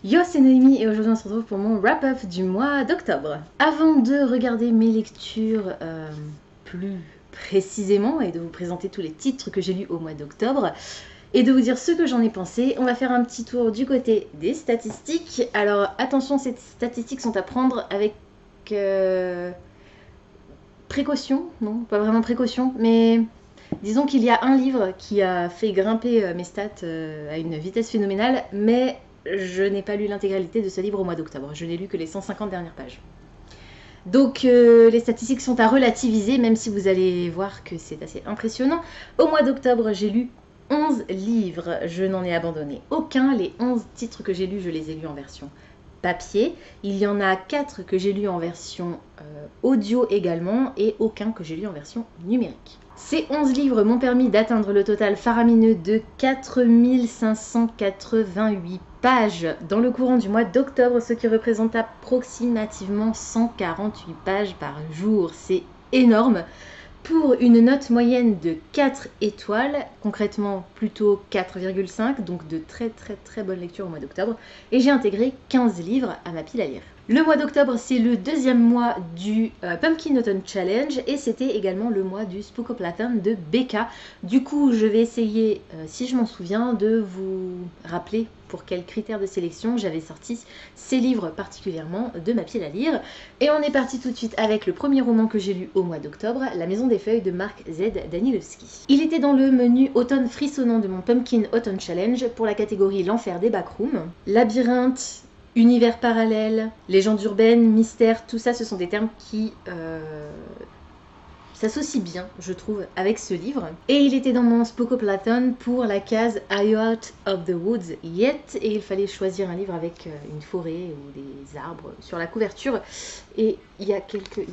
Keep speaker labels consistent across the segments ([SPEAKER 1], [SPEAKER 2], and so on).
[SPEAKER 1] Yo, c'est Noémie et aujourd'hui on se retrouve pour mon wrap-up du mois d'octobre. Avant de regarder mes lectures plus précisément et de vous présenter tous les titres que j'ai lus au mois d'octobre et de vous dire ce que j'en ai pensé, on va faire un petit tour du côté des statistiques. Alors attention, ces statistiques sont à prendre avec précaution, non, pas vraiment précaution, mais disons qu'il y a un livre qui a fait grimper mes stats à une vitesse phénoménale, mais je n'ai pas lu l'intégralité de ce livre au mois d'octobre. Je n'ai lu que les 150 dernières pages. Donc les statistiques sont à relativiser, même si vous allez voir que c'est assez impressionnant. Au mois d'octobre, j'ai lu 11 livres. Je n'en ai abandonné aucun. Les 11 titres que j'ai lus, je les ai lus en version papier. Il y en a 4 que j'ai lus en version audio également et aucun que j'ai lu en version numérique. Ces 11 livres m'ont permis d'atteindre le total faramineux de 4588 pages dans le courant du mois d'octobre, ce qui représente approximativement 148 pages par jour. C'est énorme pour une note moyenne de 4 étoiles, concrètement plutôt 4,5, donc de très bonne lecture au mois d'octobre. Et j'ai intégré 15 livres à ma pile à lire. Le mois d'octobre, c'est le deuxième mois du Pumpkin Autumn Challenge et c'était également le mois du Spookoplathon de Becca. Du coup, je vais essayer, si je m'en souviens, de vous rappeler pour quels critères de sélection j'avais sorti ces livres particulièrement de ma pile à lire. Et on est parti tout de suite avec le premier roman que j'ai lu au mois d'octobre, La Maison des Feuilles de Mark Z. Danilowski. Il était dans le menu automne frissonnant de mon Pumpkin Autumn Challenge pour la catégorie L'enfer des backrooms. Labyrinthe, univers parallèle, légendes urbaines, mystère, tout ça, ce sont des termes qui s'associe bien, je trouve, avec ce livre. Et il était dans mon Spookoplathon pour la case Are You Out of the Woods Yet? Et il fallait choisir un livre avec une forêt ou des arbres sur la couverture. Et il y a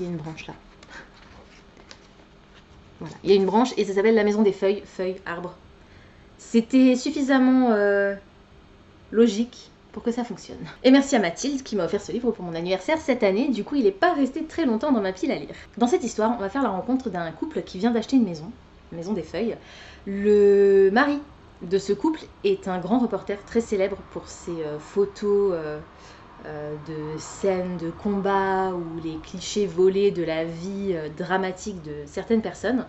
[SPEAKER 1] une branche là. Voilà, il y a une branche et ça s'appelle La Maison des Feuilles, feuilles, arbres. C'était suffisamment logique pour que ça fonctionne. Et merci à Mathilde qui m'a offert ce livre pour mon anniversaire cette année, du coup il n'est pas resté très longtemps dans ma pile à lire. Dans cette histoire, on va faire la rencontre d'un couple qui vient d'acheter une maison des feuilles. Le mari de ce couple est un grand reporter très célèbre pour ses photos de scènes de combat ou les clichés volés de la vie dramatique de certaines personnes.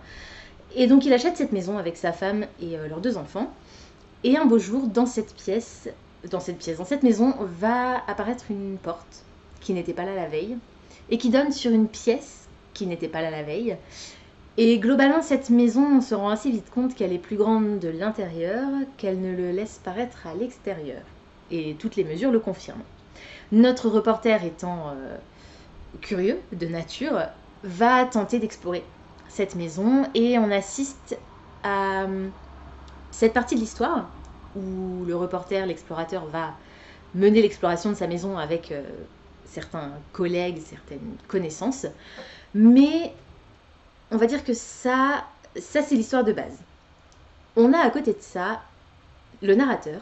[SPEAKER 1] Et donc il achète cette maison avec sa femme et leurs 2 enfants. Et un beau jour, dans cette maison, va apparaître une porte qui n'était pas là la veille et qui donne sur une pièce qui n'était pas là la veille. Et globalement, cette maison, on se rend assez vite compte qu'elle est plus grande de l'intérieur qu'elle ne le laisse paraître à l'extérieur. Et toutes les mesures le confirment. Notre reporter étant curieux de nature, va tenter d'explorer cette maison et on assiste à cette partie de l'histoire où le reporter, l'explorateur, va mener l'exploration de sa maison avec certains collègues, certaines connaissances. Mais on va dire que ça c'est l'histoire de base. On a à côté de ça le narrateur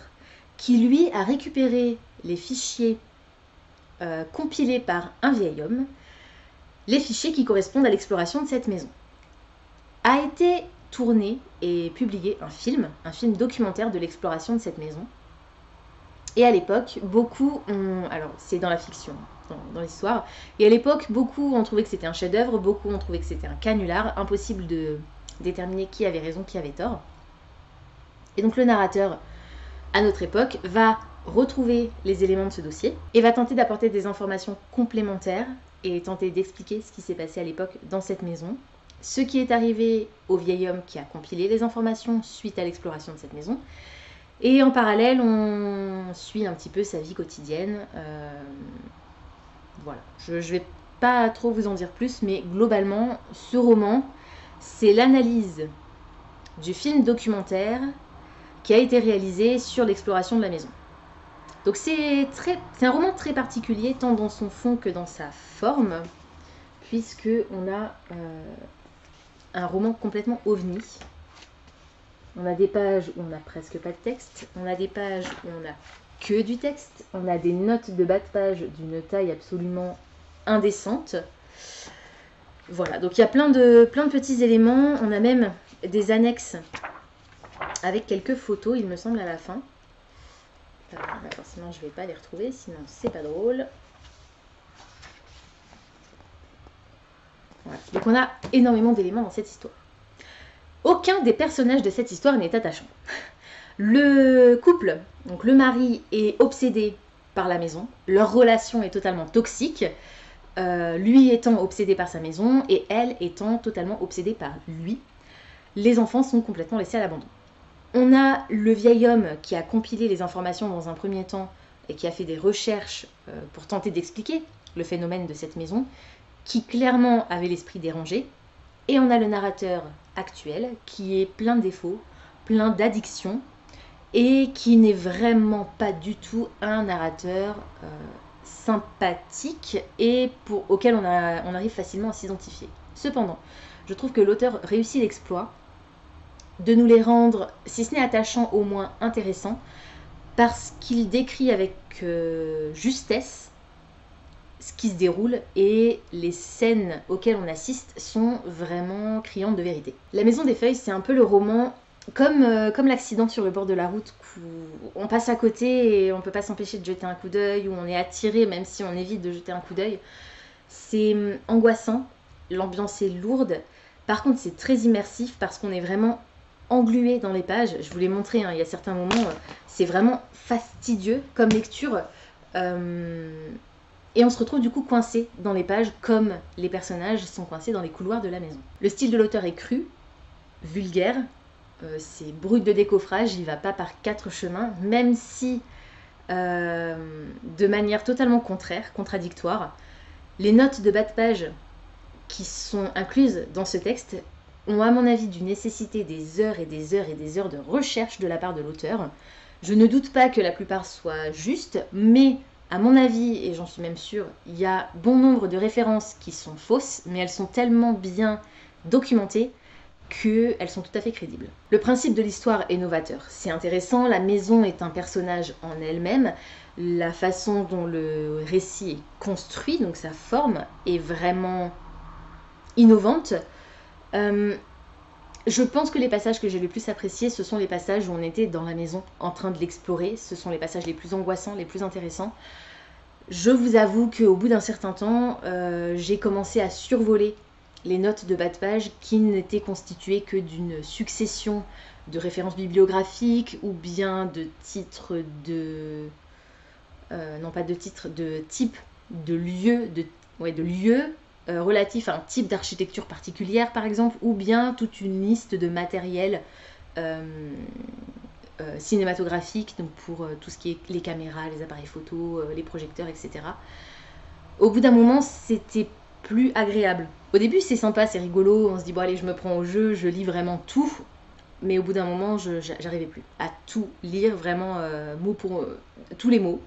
[SPEAKER 1] qui, lui, a récupéré les fichiers compilés par un vieil homme, les fichiers qui correspondent à l'exploration de cette maison. A été tourné et publié un film documentaire de l'exploration de cette maison. Et à l'époque, beaucoup ont... Alors, c'est dans la fiction, dans l'histoire. Et à l'époque, beaucoup ont trouvé que c'était un chef-d'œuvre, beaucoup ont trouvé que c'était un canular, impossible de déterminer qui avait raison, qui avait tort. Et donc le narrateur, à notre époque, va retrouver les éléments de ce dossier et va tenter d'apporter des informations complémentaires et tenter d'expliquer ce qui s'est passé à l'époque dans cette maison, ce qui est arrivé au vieil homme qui a compilé les informations suite à l'exploration de cette maison. Et en parallèle, on suit un petit peu sa vie quotidienne. Voilà, je ne vais pas trop vous en dire plus, mais globalement, ce roman, c'est l'analyse du film documentaire qui a été réalisé sur l'exploration de la maison. Donc c'est un roman très particulier, tant dans son fond que dans sa forme, puisque on a un roman complètement ovni. On a des pages où on n'a presque pas de texte, on a des pages où on n'a que du texte, on a des notes de bas de page d'une taille absolument indécente. Voilà, donc il y a plein de petits éléments, on a même des annexes avec quelques photos, il me semble, à la fin. Bah, forcément, je vais pas les retrouver, sinon c'est pas drôle. Voilà. Donc on a énormément d'éléments dans cette histoire. Aucun des personnages de cette histoire n'est attachant. Le couple, donc le mari, est obsédé par la maison. Leur relation est totalement toxique. Lui étant obsédé par sa maison et elle étant totalement obsédée par lui. Les enfants sont complètement laissés à l'abandon. On a le vieil homme qui a compilé les informations dans un premier temps et qui a fait des recherches pour tenter d'expliquer le phénomène de cette maison, qui clairement avait l'esprit dérangé. Et on a le narrateur actuel qui est plein de défauts, plein d'addictions, et qui n'est vraiment pas du tout un narrateur sympathique et auquel on arrive facilement à s'identifier. Cependant, je trouve que l'auteur réussit l'exploit de nous les rendre, si ce n'est attachants, au moins intéressants, parce qu'il décrit avec justesse ce qui se déroule et les scènes auxquelles on assiste sont vraiment criantes de vérité. La Maison des Feuilles, c'est un peu le roman comme l'accident sur le bord de la route où on passe à côté et on ne peut pas s'empêcher de jeter un coup d'œil, où on est attiré même si on évite de jeter un coup d'œil. C'est angoissant, l'ambiance est lourde, par contre c'est très immersif parce qu'on est vraiment englué dans les pages. Je vous l'ai montré, hein, il y a certains moments, c'est vraiment fastidieux comme lecture. Et on se retrouve du coup coincé dans les pages comme les personnages sont coincés dans les couloirs de la maison. Le style de l'auteur est cru, vulgaire, c'est brut de décoffrage, il ne va pas par quatre chemins, même si de manière totalement contradictoire. Les notes de bas de page qui sont incluses dans ce texte ont à mon avis dû nécessiter des heures et des heures et des heures de recherche de la part de l'auteur. Je ne doute pas que la plupart soient justes, mais à mon avis, et j'en suis même sûre, il y a bon nombre de références qui sont fausses, mais elles sont tellement bien documentées qu'elles sont tout à fait crédibles. Le principe de l'histoire est novateur. C'est intéressant, la maison est un personnage en elle-même, la façon dont le récit est construit, donc sa forme, est vraiment innovante. Je pense que les passages que j'ai le plus appréciés, ce sont les passages où on était dans la maison en train de l'explorer. Ce sont les passages les plus angoissants, les plus intéressants. Je vous avoue qu'au bout d'un certain temps, j'ai commencé à survoler les notes de bas de page qui n'étaient constituées que d'une succession de références bibliographiques ou bien de titres de... non pas de titres, de types de lieux, de lieux relatifs à un type d'architecture particulière par exemple, ou bien toute une liste de matériel cinématographique, donc pour tout ce qui est les caméras, les appareils photo, les projecteurs, etc. Au bout d'un moment, c'était plus agréable. Au début, c'est sympa, c'est rigolo, on se dit bon allez, je me prends au jeu, je lis vraiment tout, mais au bout d'un moment, j'arrivais plus à tout lire, vraiment mot pour tous les mots.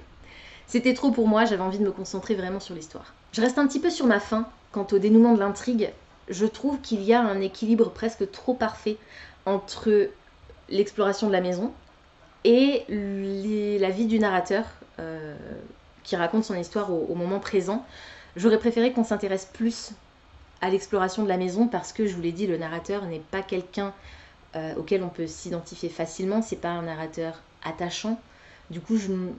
[SPEAKER 1] C'était trop pour moi, j'avais envie de me concentrer vraiment sur l'histoire. Je reste un petit peu sur ma faim quant au dénouement de l'intrigue. Je trouve qu'il y a un équilibre presque trop parfait entre l'exploration de la maison et la vie du narrateur qui raconte son histoire au moment présent. J'aurais préféré qu'on s'intéresse plus à l'exploration de la maison parce que, je vous l'ai dit, le narrateur n'est pas quelqu'un auquel on peut s'identifier facilement, c'est pas un narrateur attachant. Du coup,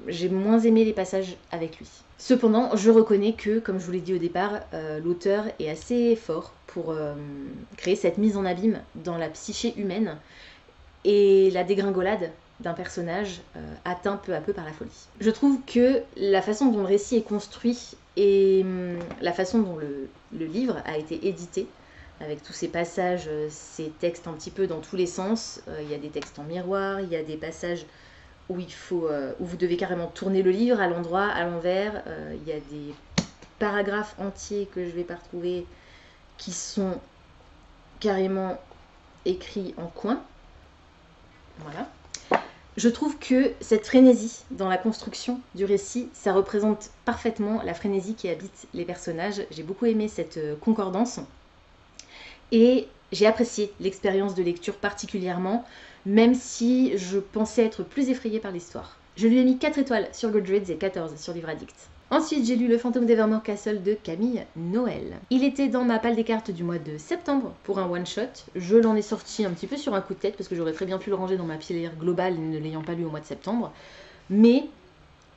[SPEAKER 1] j'ai moins aimé les passages avec lui. Cependant, je reconnais que, comme je vous l'ai dit au départ, l'auteur est assez fort pour créer cette mise en abîme dans la psyché humaine et la dégringolade d'un personnage atteint peu à peu par la folie. Je trouve que la façon dont le récit est construit et la façon dont le livre a été édité, avec tous ces passages, ces textes un petit peu dans tous les sens, il y a des textes en miroir, il y a des passages où vous devez carrément tourner le livre à l'endroit, à l'envers. Il y a des paragraphes entiers que je ne vais pas retrouver qui sont carrément écrits en coin. Voilà. Je trouve que cette frénésie dans la construction du récit, ça représente parfaitement la frénésie qui habite les personnages. J'ai beaucoup aimé cette concordance et j'ai apprécié l'expérience de lecture particulièrement, même si je pensais être plus effrayée par l'histoire. Je lui ai mis 4 étoiles sur Goodreads et 14 sur Livre Addict. Ensuite, j'ai lu Le Fantôme d'Evermore Castle de Camille Noël. Il était dans ma palle des cartes du mois de septembre pour un one-shot. Je l'en ai sorti un petit peu sur un coup de tête parce que j'aurais très bien pu le ranger dans ma pile globale ne l'ayant pas lu au mois de septembre. Mais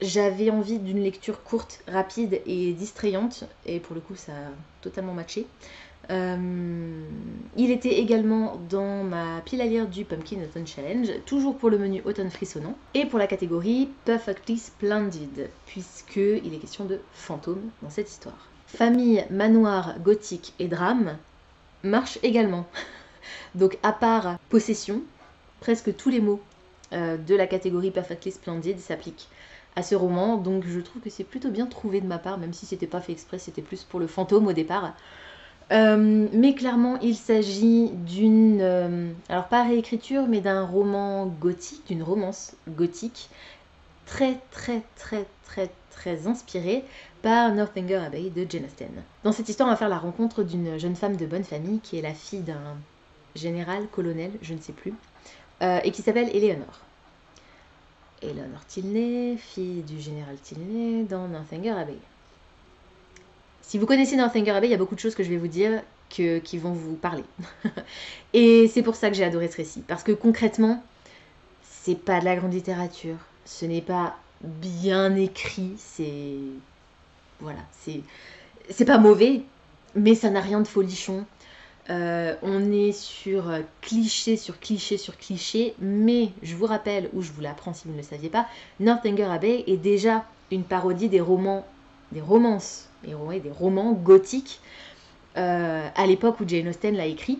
[SPEAKER 1] j'avais envie d'une lecture courte, rapide et distrayante, et pour le coup ça a totalement matché. Il était également dans ma pile à lire du Pumpkin Autumn Challenge, toujours pour le menu automne frissonnant, et pour la catégorie Perfectly Splendid, puisqu'il est question de fantômes dans cette histoire. Famille, manoir, gothique et drame marche également. Donc à part possession, presque tous les mots de la catégorie Perfectly Splendid s'appliquent à ce roman, donc je trouve que c'est plutôt bien trouvé de ma part, même si c'était pas fait exprès, c'était plus pour le fantôme au départ. Mais clairement, il s'agit d'une, alors pas réécriture, mais d'un roman gothique, d'une romance gothique, très inspirée par Northanger Abbey de Jane Austen. Dans cette histoire, on va faire la rencontre d'une jeune femme de bonne famille qui est la fille d'un général, colonel, je ne sais plus, et qui s'appelle Éléonore. Éléonore Tilney, fille du général Tilney dans Northanger Abbey. Si vous connaissez Northanger Abbey, il y a beaucoup de choses que je vais vous dire qui vont vous parler. Et c'est pour ça que j'ai adoré ce récit. Parce que concrètement, c'est pas de la grande littérature. Ce n'est pas bien écrit. C'est... Voilà. C'est pas mauvais, mais ça n'a rien de folichon. On est sur cliché sur cliché sur cliché. Mais je vous rappelle, ou je vous l'apprends si vous ne le saviez pas, Northanger Abbey est déjà une parodie des romances et des romans gothiques à l'époque où Jane Austen l'a écrit.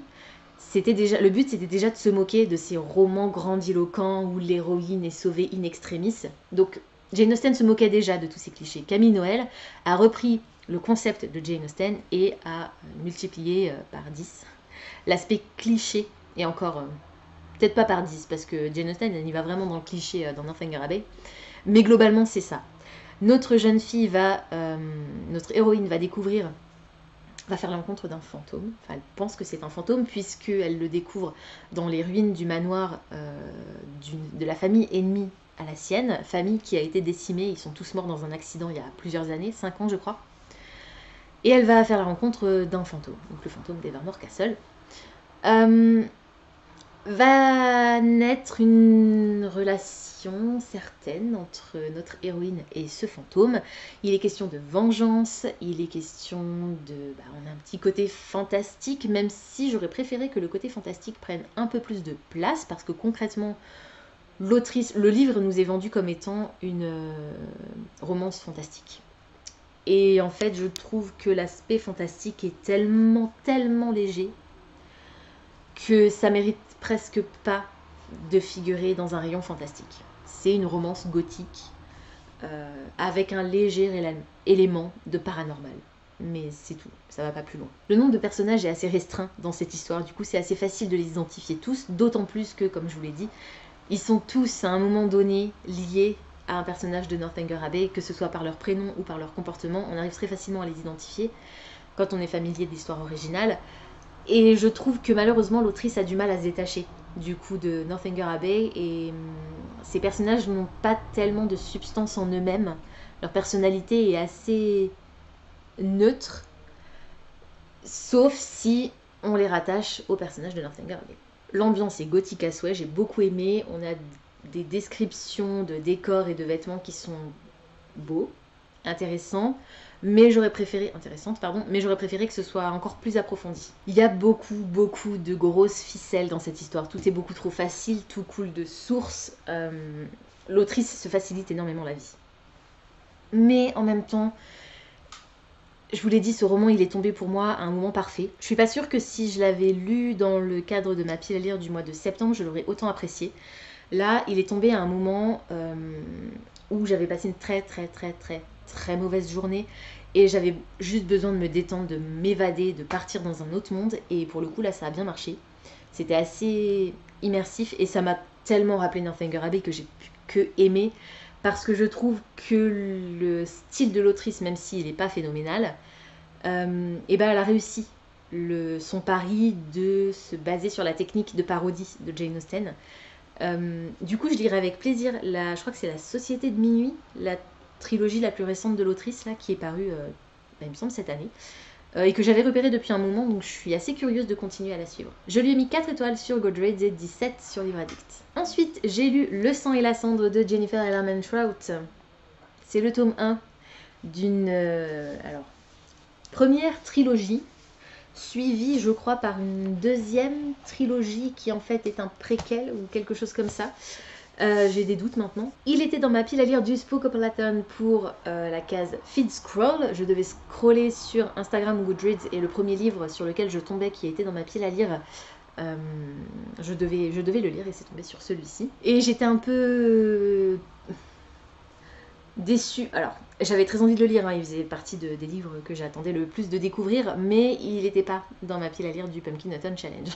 [SPEAKER 1] Le but c'était déjà de se moquer de ces romans grandiloquents où l'héroïne est sauvée in extremis. Donc Jane Austen se moquait déjà de tous ces clichés. Camille Noël a repris le concept de Jane Austen et a multiplié par 10 l'aspect cliché, et encore peut-être pas par 10 parce que Jane Austen elle y va vraiment dans le cliché dans Northanger Abbey, mais globalement c'est ça. Notre jeune fille notre héroïne va faire la rencontre d'un fantôme. Enfin, elle pense que c'est un fantôme puisqu'elle le découvre dans les ruines du manoir de la famille ennemie à la sienne, famille qui a été décimée, ils sont tous morts dans un accident il y a plusieurs années, 5 ans je crois. Et elle va faire la rencontre d'un fantôme, donc le fantôme d'Evermore Castle. Va naître une relation certaine entre notre héroïne et ce fantôme. Il est question de vengeance, il est question de... on a un petit côté fantastique, même si j'aurais préféré que le côté fantastique prenne un peu plus de place, parce que concrètement, le livre nous est vendu comme étant une romance fantastique. Et en fait, je trouve que l'aspect fantastique est tellement léger que ça mérite presque pas de figurer dans un rayon fantastique. C'est une romance gothique avec un léger élément de paranormal. Mais c'est tout, ça va pas plus loin. Le nombre de personnages est assez restreint dans cette histoire, du coup c'est assez facile de les identifier tous, d'autant plus que, comme je vous l'ai dit, ils sont tous à un moment donné liés à un personnage de Northanger Abbey, que ce soit par leur prénom ou par leur comportement, on arrive très facilement à les identifier quand on est familier de l'histoire originale. Et je trouve que malheureusement l'autrice a du mal à se détacher du coup de Northanger Abbey, et ces personnages n'ont pas tellement de substance en eux-mêmes. Leur personnalité est assez neutre, sauf si on les rattache au personnage de Northanger Abbey. L'ambiance est gothique à souhait, j'ai beaucoup aimé. On a des descriptions de décors et de vêtements qui sont beaux, intéressants, mais j'aurais préféré que ce soit encore plus approfondi. Il y a beaucoup de grosses ficelles dans cette histoire. Tout est beaucoup trop facile, tout coule de source. L'autrice se facilite énormément la vie. Mais en même temps, je vous l'ai dit, ce roman, il est tombé pour moi à un moment parfait. Je suis pas sûre que si je l'avais lu dans le cadre de ma pile à lire du mois de septembre, je l'aurais autant apprécié. Là, il est tombé à un moment où j'avais passé une très mauvaise journée et j'avais juste besoin de me détendre, de m'évader, de partir dans un autre monde, et pour le coup là ça a bien marché. C'était assez immersif et ça m'a tellement rappelé Northanger Abbey que j'ai pu que aimer, parce que je trouve que le style de l'autrice, même s'il n'est pas phénoménal, elle a réussi son pari de se baser sur la technique de parodie de Jane Austen. Du coup je lirai avec plaisir je crois que c'est La Société de Minuit, la trilogie la plus récente de l'autrice là, qui est parue il me semble cette année. et que j'avais repéré depuis un moment, donc je suis assez curieuse de continuer à la suivre. Je lui ai mis 4 étoiles sur Goodreads et 17 sur Livre Addict. Ensuite, j'ai lu Le sang et la cendre de Jennifer Ellerman-Trout. C'est le tome 1 d'une première trilogie, suivie je crois par une deuxième trilogie qui en fait est un préquel ou quelque chose comme ça. J'ai des doutes maintenant. Il était dans ma pile à lire du Spookoplaton pour la case Feed Scroll. Je devais scroller sur Instagram ou Goodreads et le premier livre sur lequel je tombais qui était dans ma pile à lire, je devais le lire et c'est tombé sur celui-ci. Et j'étais un peu déçue. Alors, j'avais très envie de le lire, hein. Il faisait partie des livres que j'attendais le plus de découvrir, mais il n'était pas dans ma pile à lire du Pumpkin Autumn Challenge.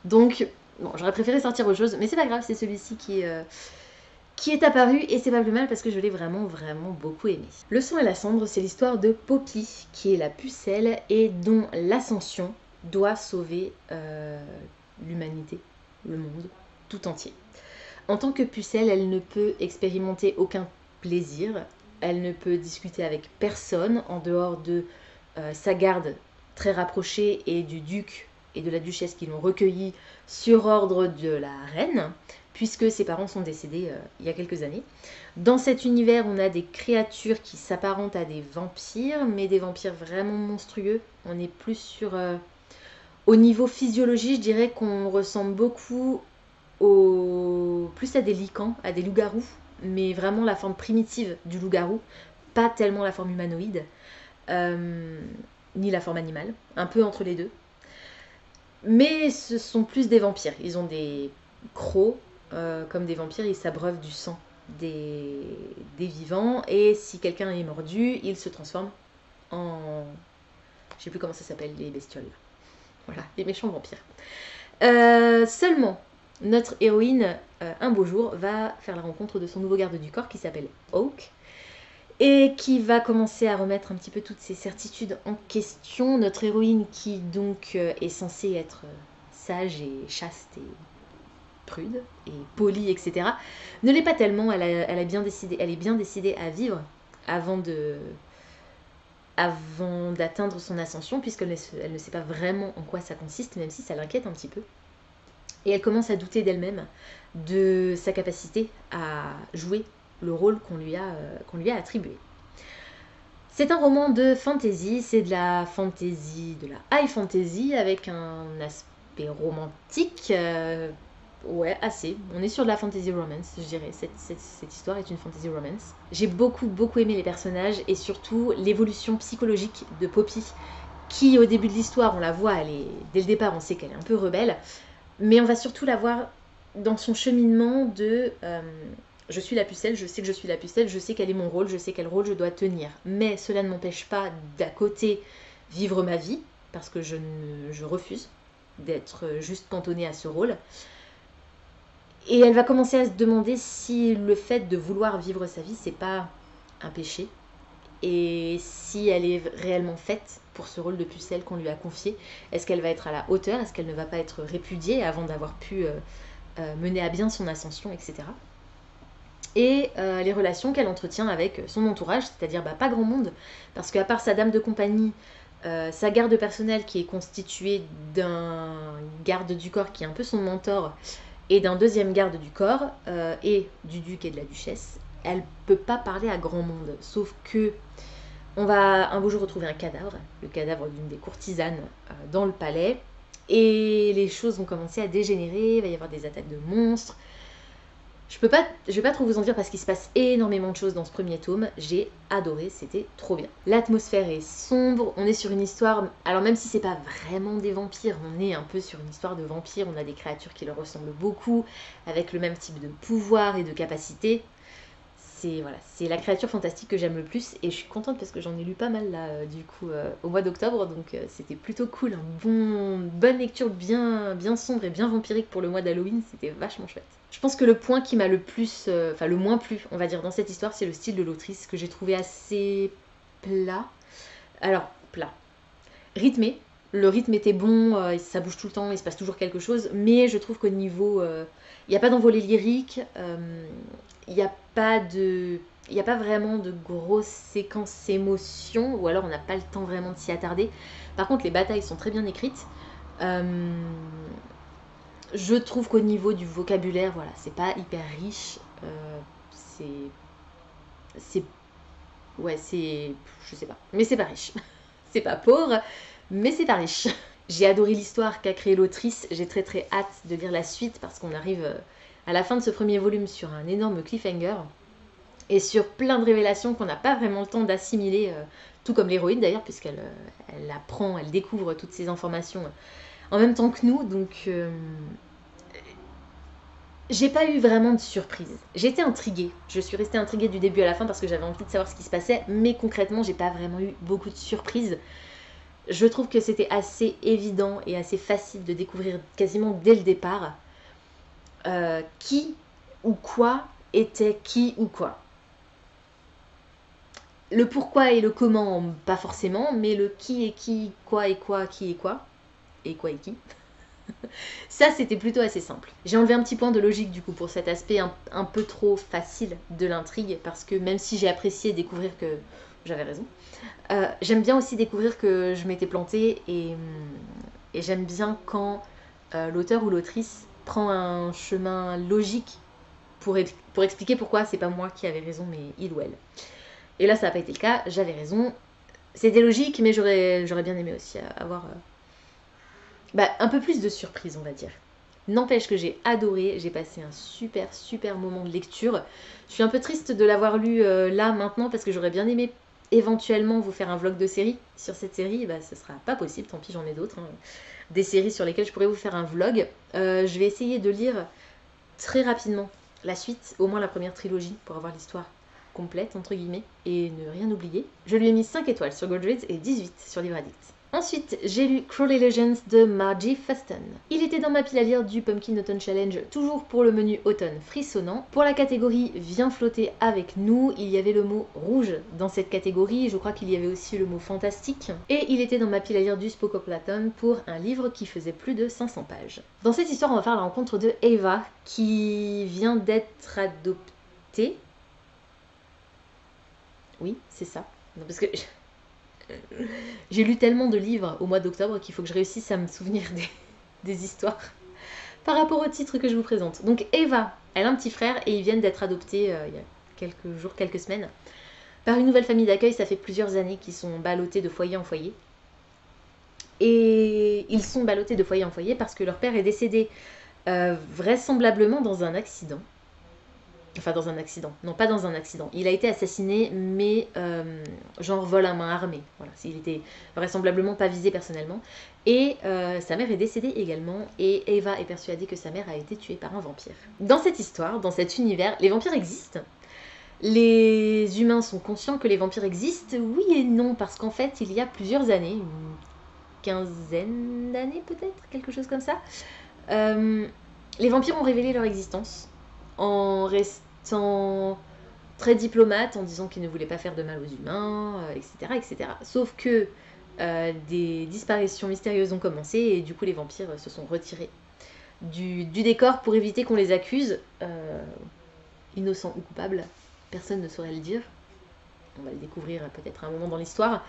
[SPEAKER 1] Donc, bon, j'aurais préféré sortir autre chose, mais c'est pas grave, c'est celui-ci qui est apparu et c'est pas plus mal parce que je l'ai vraiment beaucoup aimé. Le sang et la cendre, c'est l'histoire de Poppy, qui est la pucelle et dont l'ascension doit sauver l'humanité, le monde tout entier. En tant que pucelle, elle ne peut expérimenter aucun plaisir, elle ne peut discuter avec personne en dehors de sa garde très rapprochée et du duc et de la duchesse qui l'ont recueillie sur ordre de la reine, puisque ses parents sont décédés il y a quelques années. Dans cet univers, on a des créatures qui s'apparentent à des vampires, mais des vampires vraiment monstrueux. On est plus sur... au niveau physiologie, je dirais qu'on ressemble beaucoup plus à des licans, à des loups-garous, mais vraiment la forme primitive du loup-garou, pas tellement la forme humanoïde, ni la forme animale, un peu entre les deux. Mais ce sont plus des vampires. Ils ont des crocs, comme des vampires, ils s'abreuvent du sang des vivants. Et si quelqu'un est mordu, il se transforme en... Je sais plus comment ça s'appelle, les bestioles. Voilà, les méchants vampires. Seulement, notre héroïne, un beau jour, va faire la rencontre de son nouveau garde du corps qui s'appelle Hawk. Et qui va commencer à remettre un petit peu toutes ses certitudes en question. Notre héroïne qui donc est censée être sage et chaste et prude et polie, etc. ne l'est pas tellement, elle est bien décidée à vivre avant d'atteindre son ascension, puisqu'elle ne sait pas vraiment en quoi ça consiste, même si ça l'inquiète un petit peu. Et elle commence à douter d'elle-même, de sa capacité à jouer le rôle qu'on lui a attribué. C'est un roman de fantasy, c'est de la fantasy, de la high fantasy, avec un aspect romantique, ouais, assez. On est sur de la fantasy romance, je dirais. Cette histoire est une fantasy romance. J'ai beaucoup aimé les personnages et surtout l'évolution psychologique de Poppy, qui au début de l'histoire, on la voit, dès le départ, on sait qu'elle est un peu rebelle, mais on va surtout la voir dans son cheminement de... je suis la pucelle, je sais que je suis la pucelle, je sais quel est mon rôle, je sais quel rôle je dois tenir. Mais cela ne m'empêche pas d'à côté vivre ma vie, parce que je refuse d'être juste cantonnée à ce rôle. Et elle va commencer à se demander si le fait de vouloir vivre sa vie, c'est pas un péché. Et si elle est réellement faite pour ce rôle de pucelle qu'on lui a confié. Est-ce qu'elle va être à la hauteur? Est-ce qu'elle ne va pas être répudiée avant d'avoir pu mener à bien son ascension, etc. Et les relations qu'elle entretient avec son entourage, c'est-à-dire pas grand monde, parce qu'à part sa dame de compagnie, sa garde personnelle qui est constituée d'un garde du corps qui est un peu son mentor, et d'un deuxième garde du corps, et du duc et de la duchesse, elle peut pas parler à grand monde, sauf que on va un beau jour retrouver un cadavre, le cadavre d'une des courtisanes dans le palais, et les choses vont commencer à dégénérer, il va y avoir des attaques de monstres. Je vais pas trop vous en dire parce qu'il se passe énormément de choses dans ce premier tome. J'ai adoré, c'était trop bien. L'atmosphère est sombre, on est sur une histoire... Alors même si c'est pas vraiment des vampires, on est un peu sur une histoire de vampires. On a des créatures qui leur ressemblent beaucoup, avec le même type de pouvoir et de capacité. C'est la créature fantastique que j'aime le plus et je suis contente parce que j'en ai lu pas mal là du coup au mois d'octobre, donc c'était plutôt cool, bonne lecture bien sombre et bien vampirique pour le mois d'Halloween, c'était vachement chouette. Je pense que le point qui m'a le plus, le moins plu on va dire dans cette histoire, c'est le style de l'autrice que j'ai trouvé assez plat, alors plat, rythmé, Le rythme était bon, ça bouge tout le temps, il se passe toujours quelque chose, mais je trouve qu'au niveau... il n'y a pas d'envolée lyrique, il n'y a pas de... Il n'y a pas vraiment de grosses séquences émotions, ou alors on n'a pas le temps vraiment de s'y attarder. Par contre, les batailles sont très bien écrites. Je trouve qu'au niveau du vocabulaire, voilà, c'est pas hyper riche. C'est... Ouais, c'est... Je sais pas. Mais c'est pas riche. C'est pas pauvre, mais c'est pas riche. J'ai adoré l'histoire qu'a créée l'autrice. J'ai très très hâte de lire la suite parce qu'on arrive à la fin de ce premier volume sur un énorme cliffhanger et sur plein de révélations qu'on n'a pas vraiment le temps d'assimiler, tout comme l'héroïne d'ailleurs, puisqu'elle elle apprend, elle découvre toutes ces informations en même temps que nous. Donc, j'ai pas eu vraiment de surprise. J'étais intriguée. Je suis restée intriguée du début à la fin parce que j'avais envie de savoir ce qui se passait, mais concrètement, j'ai pas vraiment eu beaucoup de surprises. Je trouve que c'était assez évident et assez facile de découvrir quasiment dès le départ qui ou quoi était qui ou quoi. Le pourquoi et le comment, pas forcément, mais le qui est qui, quoi et quoi, qui est quoi, et quoi et qui. Ça, c'était plutôt assez simple. J'ai enlevé un petit point de logique du coup pour cet aspect un peu trop facile de l'intrigue, parce que même si j'ai apprécié découvrir que j'avais raison, j'aime bien aussi découvrir que je m'étais plantée, et j'aime bien quand l'auteur ou l'autrice prend un chemin logique pour expliquer pourquoi c'est pas moi qui avais raison, mais il ou elle. Et là, ça n'a pas été le cas, j'avais raison. C'était logique, mais j'aurais bien aimé aussi avoir un peu plus de surprise, on va dire. N'empêche que j'ai adoré, j'ai passé un super moment de lecture. Je suis un peu triste de l'avoir lu là, maintenant, parce que j'aurais bien aimé éventuellement vous faire un vlog de série sur cette série. Ce sera pas possible, tant pis, j'en ai d'autres. Des séries sur lesquelles je pourrais vous faire un vlog. Je vais essayer de lire très rapidement la suite, au moins la première trilogie, pour avoir l'histoire complète, entre guillemets, et ne rien oublier. Je lui ai mis 5 étoiles sur Goodreads et 18 sur Livre Addict. Ensuite, j'ai lu Crowley Legends de Margie Fuston. Il était dans ma pile à lire du Pumpkin Autumn Challenge, toujours pour le menu automne frissonnant. Pour la catégorie Viens flotter avec nous, il y avait le mot rouge dans cette catégorie, je crois qu'il y avait aussi le mot fantastique. Et il était dans ma pile à lire du Spokoplaton pour un livre qui faisait plus de 500 pages. Dans cette histoire, on va faire la rencontre de Eva, qui vient d'être adoptée. Oui, c'est ça. Non, parce que... J'ai lu tellement de livres au mois d'octobre qu'il faut que je réussisse à me souvenir des histoires par rapport au titre que je vous présente. Donc Eva, elle a un petit frère et ils viennent d'être adoptés il y a quelques jours, quelques semaines, par une nouvelle famille d'accueil. Ça fait plusieurs années qu'ils sont ballottés de foyer en foyer. Et ils sont ballottés de foyer en foyer parce que leur père est décédé vraisemblablement dans un accident. Enfin, dans un accident. Non, pas dans un accident. Il a été assassiné, mais genre vol à main armée. Voilà, il était vraisemblablement pas visé personnellement. Et sa mère est décédée également. Et Eva est persuadée que sa mère a été tuée par un vampire. Dans cette histoire, dans cet univers, les vampires existent. Les humains sont conscients que les vampires existent. Oui et non, parce qu'en fait, il y a plusieurs années, une quinzaine d'années peut-être, quelque chose comme ça, les vampires ont révélé leur existence en restant très diplomate, en disant qu'ils ne voulaient pas faire de mal aux humains, etc., etc. Sauf que des disparitions mystérieuses ont commencé et du coup les vampires se sont retirés du décor pour éviter qu'on les accuse, innocents ou coupables, personne ne saurait le dire. On va le découvrir peut-être à un moment dans l'histoire.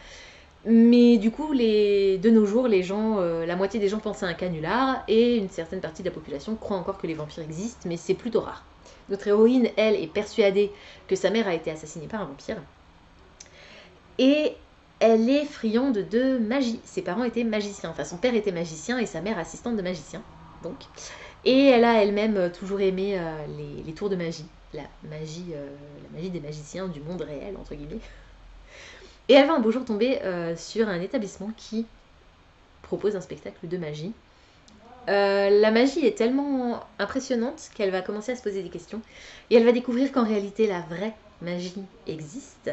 [SPEAKER 1] Mais du coup, de nos jours, les gens, la moitié des gens pensent à un canular et une certaine partie de la population croit encore que les vampires existent, mais c'est plutôt rare. Notre héroïne, elle, est persuadée que sa mère a été assassinée par un vampire. Et elle est friande de magie. Ses parents étaient magiciens. Enfin, son père était magicien et sa mère assistante de magicien. Donc. Et elle a elle-même toujours aimé les tours de magie. La magie des magiciens du monde réel, entre guillemets. Et elle va un beau jour tomber sur un établissement qui propose un spectacle de magie. La magie est tellement impressionnante qu'elle va commencer à se poser des questions. Et elle va découvrir qu'en réalité, la vraie magie existe.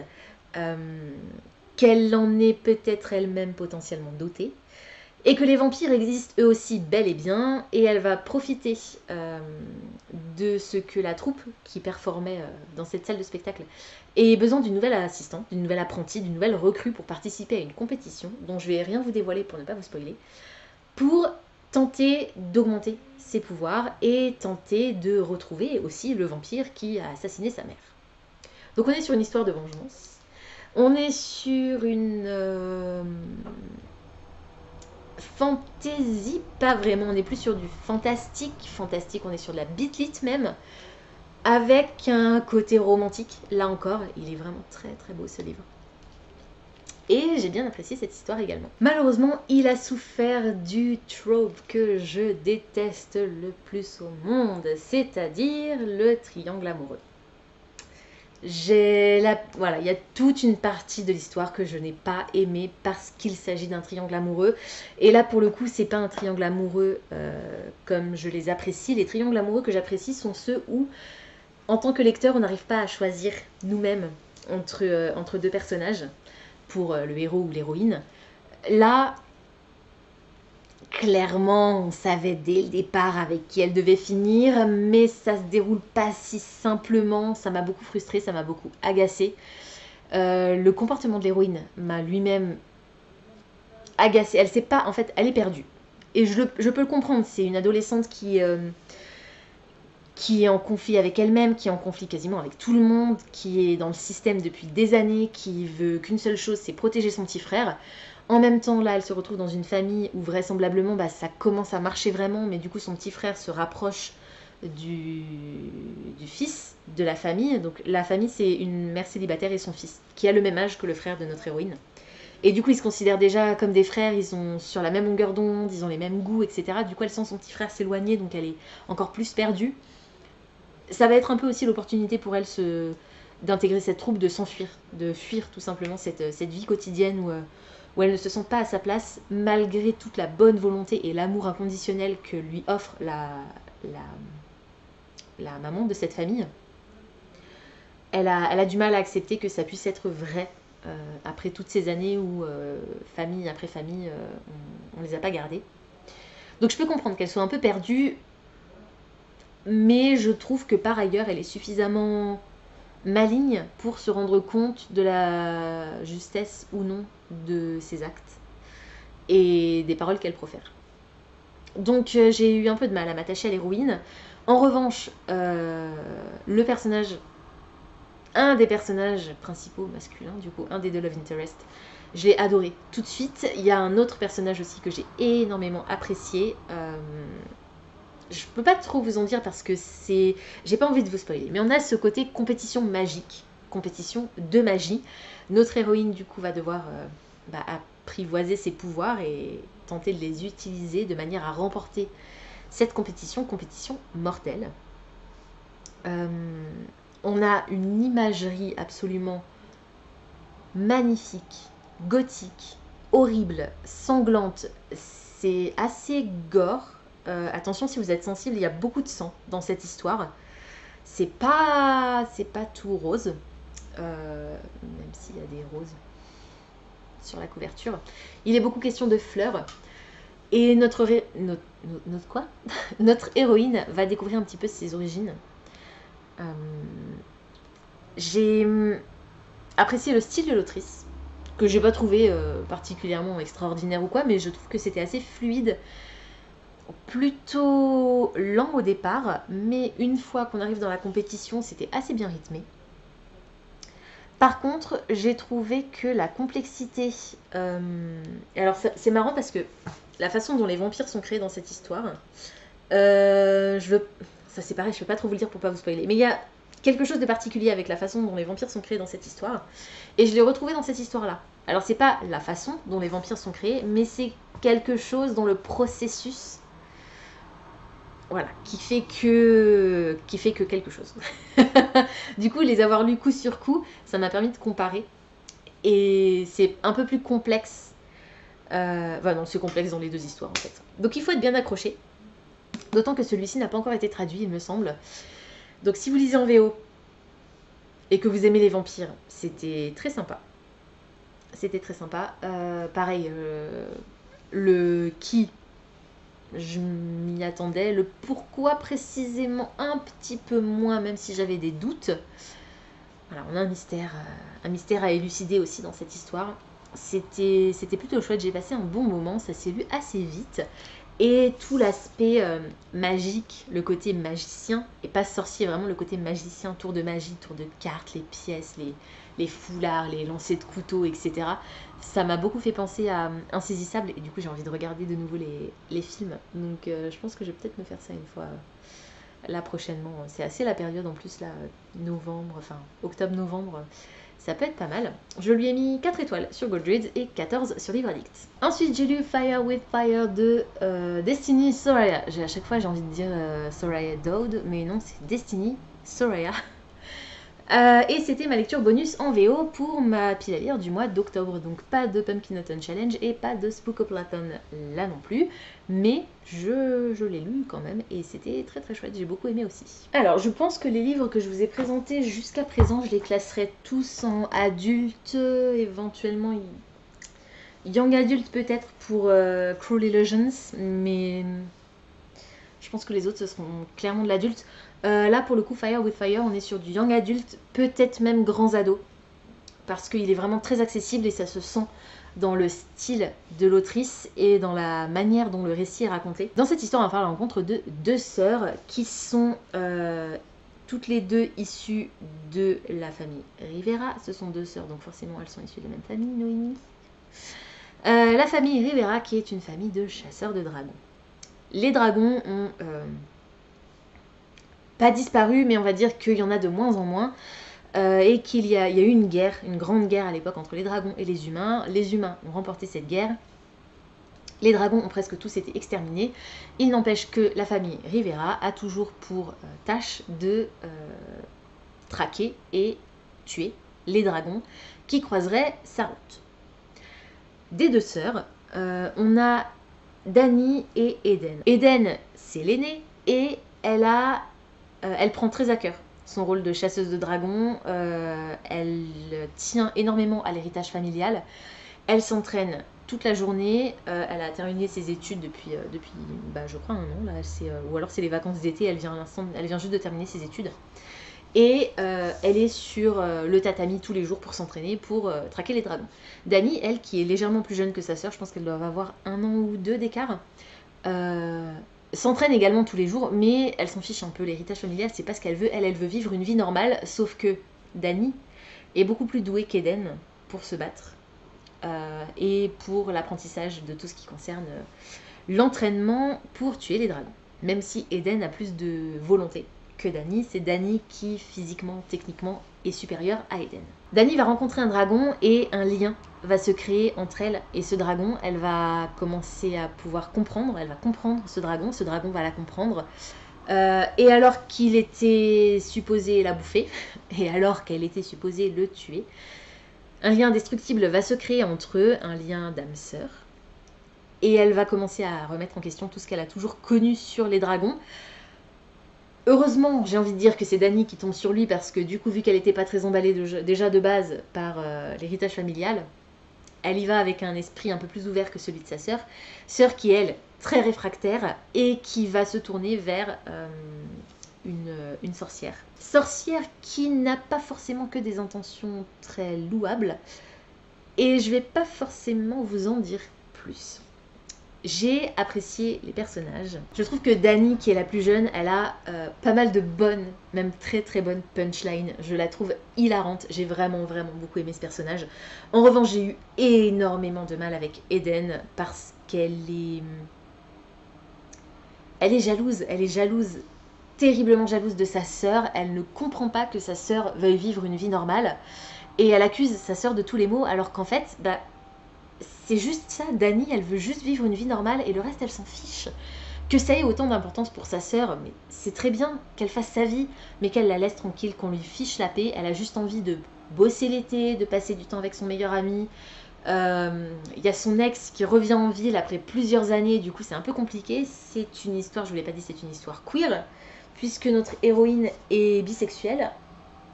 [SPEAKER 1] Qu'elle en est peut-être elle-même potentiellement dotée. Et que les vampires existent eux aussi bel et bien, et elle va profiter de ce que la troupe qui performait dans cette salle de spectacle ait besoin d'une nouvelle assistante, d'une nouvelle apprentie, d'une nouvelle recrue pour participer à une compétition, dont je vais rien vous dévoiler pour ne pas vous spoiler, pour tenter d'augmenter ses pouvoirs et tenter de retrouver aussi le vampire qui a assassiné sa mère. Donc on est sur une histoire de vengeance, on est sur une fantasy, pas vraiment, on est plus sur du fantastique, on est sur de la beatlit même, avec un côté romantique, là encore, il est vraiment très très beau ce livre. Et j'ai bien apprécié cette histoire également. Malheureusement, il a souffert du trope que je déteste le plus au monde, c'est-à-dire le triangle amoureux. Voilà, il y a toute une partie de l'histoire que je n'ai pas aimée parce qu'il s'agit d'un triangle amoureux. Et là, pour le coup, c'est pas un triangle amoureux comme je les apprécie. Les triangles amoureux que j'apprécie sont ceux où, en tant que lecteur, on n'arrive pas à choisir nous-mêmes entre deux personnages pour le héros ou l'héroïne. Là, clairement, on savait dès le départ avec qui elle devait finir, mais ça se déroule pas si simplement. Ça m'a beaucoup frustrée, ça m'a beaucoup agacée. Le comportement de l'héroïne m'a lui-même agacée. Elle sait pas, en fait, elle est perdue. Et je peux le comprendre, c'est une adolescente qui est en conflit avec elle-même, qui est en conflit quasiment avec tout le monde, qui est dans le système depuis des années, qui veut qu'une seule chose, c'est protéger son petit frère. En même temps, là, elle se retrouve dans une famille où vraisemblablement, ça commence à marcher vraiment, mais du coup, son petit frère se rapproche du fils de la famille. Donc la famille, c'est une mère célibataire et son fils, qui a le même âge que le frère de notre héroïne. Et du coup, ils se considèrent déjà comme des frères, ils sont sur la même longueur d'onde, ils ont les mêmes goûts, etc. Du coup, elle sent son petit frère s'éloigner, donc elle est encore plus perdue. Ça va être un peu aussi l'opportunité pour elle d'intégrer cette troupe, de s'enfuir, de fuir tout simplement cette vie quotidienne où elle ne se sent pas à sa place, malgré toute la bonne volonté et l'amour inconditionnel que lui offre la maman de cette famille. Elle a du mal à accepter que ça puisse être vrai après toutes ces années où famille après famille, on les a pas gardées. Donc je peux comprendre qu'elle soit un peu perdue, mais je trouve que par ailleurs, elle est suffisamment maligne pour se rendre compte de la justesse ou non de ses actes et des paroles qu'elle profère. Donc j'ai eu un peu de mal à m'attacher à l'héroïne. En revanche, le personnage, un des personnages principaux masculins, du coup, un des deux Love Interest, je l'ai adoré tout de suite. Il y a un autre personnage aussi que j'ai énormément apprécié. Je peux pas trop vous en dire parce que j'ai pas envie de vous spoiler, mais on a ce côté compétition magique, compétition de magie. Notre héroïne du coup va devoir apprivoiser ses pouvoirs et tenter de les utiliser de manière à remporter cette compétition mortelle. On a une imagerie absolument magnifique, gothique, horrible, sanglante. C'est assez gore. Attention, si vous êtes sensible, il y a beaucoup de sang dans cette histoire. C'est pas tout rose, même s'il y a des roses sur la couverture. Il est beaucoup question de fleurs. Et notre quoi notre héroïne va découvrir un petit peu ses origines. J'ai apprécié le style de l'autrice, que j'ai pas trouvé particulièrement extraordinaire ou quoi, mais je trouve que c'était assez fluide, plutôt lent au départ, mais une fois qu'on arrive dans la compétition, c'était assez bien rythmé. Par contre, j'ai trouvé que la complexité... alors c'est marrant parce que la façon dont les vampires sont créés dans cette histoire, ça c'est pareil, je ne peux pas trop vous le dire pour pas vous spoiler, mais il y a quelque chose de particulier avec la façon dont les vampires sont créés dans cette histoire, et je l'ai retrouvé dans cette histoire-là. Alors c'est pas la façon dont les vampires sont créés, mais c'est quelque chose dans le processus, voilà, qui fait que quelque chose. Du coup, les avoir lus coup sur coup, ça m'a permis de comparer, et c'est un peu plus complexe. Non, c'est complexe dans les deux histoires en fait. Donc il faut être bien accroché. D'autant que celui-ci n'a pas encore été traduit, il me semble. Donc si vous lisez en VO et que vous aimez les vampires, c'était très sympa. C'était très sympa. Pareil, Le qui, je m'y attendais. Le pourquoi précisément un petit peu moins, même si j'avais des doutes. Voilà, on a un mystère à élucider aussi dans cette histoire. C'était plutôt chouette, j'ai passé un bon moment, ça s'est lu assez vite. Et tout l'aspect magique, le côté magicien, et pas sorcier, vraiment le côté magicien, tour de magie, tour de cartes, les pièces, les foulards, les lancers de couteaux, etc. Ça m'a beaucoup fait penser à Insaisissable, et du coup j'ai envie de regarder de nouveau les films. Donc je pense que je vais peut-être me faire ça une fois là prochainement. C'est assez la période en plus, là, novembre, enfin octobre-novembre. Ça peut être pas mal. Je lui ai mis 4 étoiles sur Goodreads et 14 sur Livre Addict. Ensuite, j'ai lu Fire with Fire de Destiny Soraya. À chaque fois, j'ai envie de dire Soraya Dowd, mais non, c'est Destiny Soraya. Et c'était ma lecture bonus en VO pour ma pile à lire du mois d'octobre. Donc pas de Pumpkin Autumn Challenge et pas de Spookoplaton là non plus. Mais je l'ai lu quand même et c'était très très chouette, j'ai beaucoup aimé aussi. Alors je pense que les livres que je vous ai présentés jusqu'à présent, je les classerais tous en adultes, éventuellement young adulte peut-être pour Cruel Illusions, mais je pense que les autres ce seront clairement de l'adulte. Là pour le coup Fire with Fire, on est sur du young adulte, peut-être même grands ados, parce qu'il est vraiment très accessible et ça se sent dans le style de l'autrice et dans la manière dont le récit est raconté. Dans cette histoire, on va faire la rencontre de deux sœurs qui sont toutes les deux issues de la famille Rivera. Ce sont deux sœurs, donc forcément elles sont issues de la même famille, Noémie. La famille Rivera qui est une famille de chasseurs de dragons. Les dragons ont pas disparu, mais on va dire qu'il y en a de moins en moins. Et qu'il y a eu une guerre, une grande guerre à l'époque entre les dragons et les humains. Les humains ont remporté cette guerre. Les dragons ont presque tous été exterminés. Il n'empêche que la famille Rivera a toujours pour tâche de traquer et tuer les dragons qui croiseraient sa route. Des deux sœurs, on a Dany et Eden. Eden, c'est l'aînée et elle prend très à cœur son rôle de chasseuse de dragons. Elle tient énormément à l'héritage familial. Elle s'entraîne toute la journée. Elle a terminé ses études depuis je crois un an. Là, ou alors c'est les vacances d'été. Elle vient juste de terminer ses études. Et elle est sur le tatami tous les jours pour s'entraîner, pour traquer les dragons. Dany, elle, qui est légèrement plus jeune que sa sœur, je pense qu'elle doit avoir 1 an ou 2 d'écart, s'entraîne également tous les jours, mais elle s'en fiche un peu. L'héritage familial, c'est pas ce qu'elle veut. Elle veut vivre une vie normale, sauf que Dany est beaucoup plus douée qu'Eden pour se battre et pour l'apprentissage de tout ce qui concerne l'entraînement pour tuer les dragons. Même si Eden a plus de volonté que Dany, c'est Dany qui physiquement, techniquement est supérieure à Eden. Dany va rencontrer un dragon et un lien va se créer entre elle et ce dragon. Elle va commencer à pouvoir comprendre, elle va comprendre ce dragon va la comprendre. Et alors qu'il était supposé la bouffer, et alors qu'elle était supposée le tuer, un lien indestructible va se créer entre eux, un lien d'âme-sœur. Et elle va commencer à remettre en question tout ce qu'elle a toujours connu sur les dragons. Heureusement, j'ai envie de dire que c'est Dany qui tombe sur lui parce que du coup, vu qu'elle n'était pas très emballée déjà de base par l'héritage familial, elle y va avec un esprit un peu plus ouvert que celui de sa sœur. Sœur qui est, elle, très réfractaire et qui va se tourner vers une sorcière. Sorcière qui n'a pas forcément que des intentions très louables. Et je vais pas forcément vous en dire plus. J'ai apprécié les personnages. Je trouve que Dany, qui est la plus jeune, elle a pas mal de bonnes, même très très bonnes punchlines. Je la trouve hilarante. J'ai vraiment vraiment beaucoup aimé ce personnage. En revanche, j'ai eu énormément de mal avec Eden parce qu'elle est... Elle est jalouse. Elle est jalouse, terriblement jalouse de sa sœur. Elle ne comprend pas que sa sœur veuille vivre une vie normale. Et elle accuse sa sœur de tous les maux alors qu'en fait... c'est juste ça, Dany, elle veut juste vivre une vie normale et le reste, elle s'en fiche. Que ça ait autant d'importance pour sa sœur, mais c'est très bien qu'elle fasse sa vie, mais qu'elle la laisse tranquille, qu'on lui fiche la paix. Elle a juste envie de bosser l'été, de passer du temps avec son meilleur ami. Il y a son ex qui revient en ville après plusieurs années, du coup c'est un peu compliqué. C'est une histoire, je vous l'ai pas dit, c'est une histoire queer, puisque notre héroïne est bisexuelle.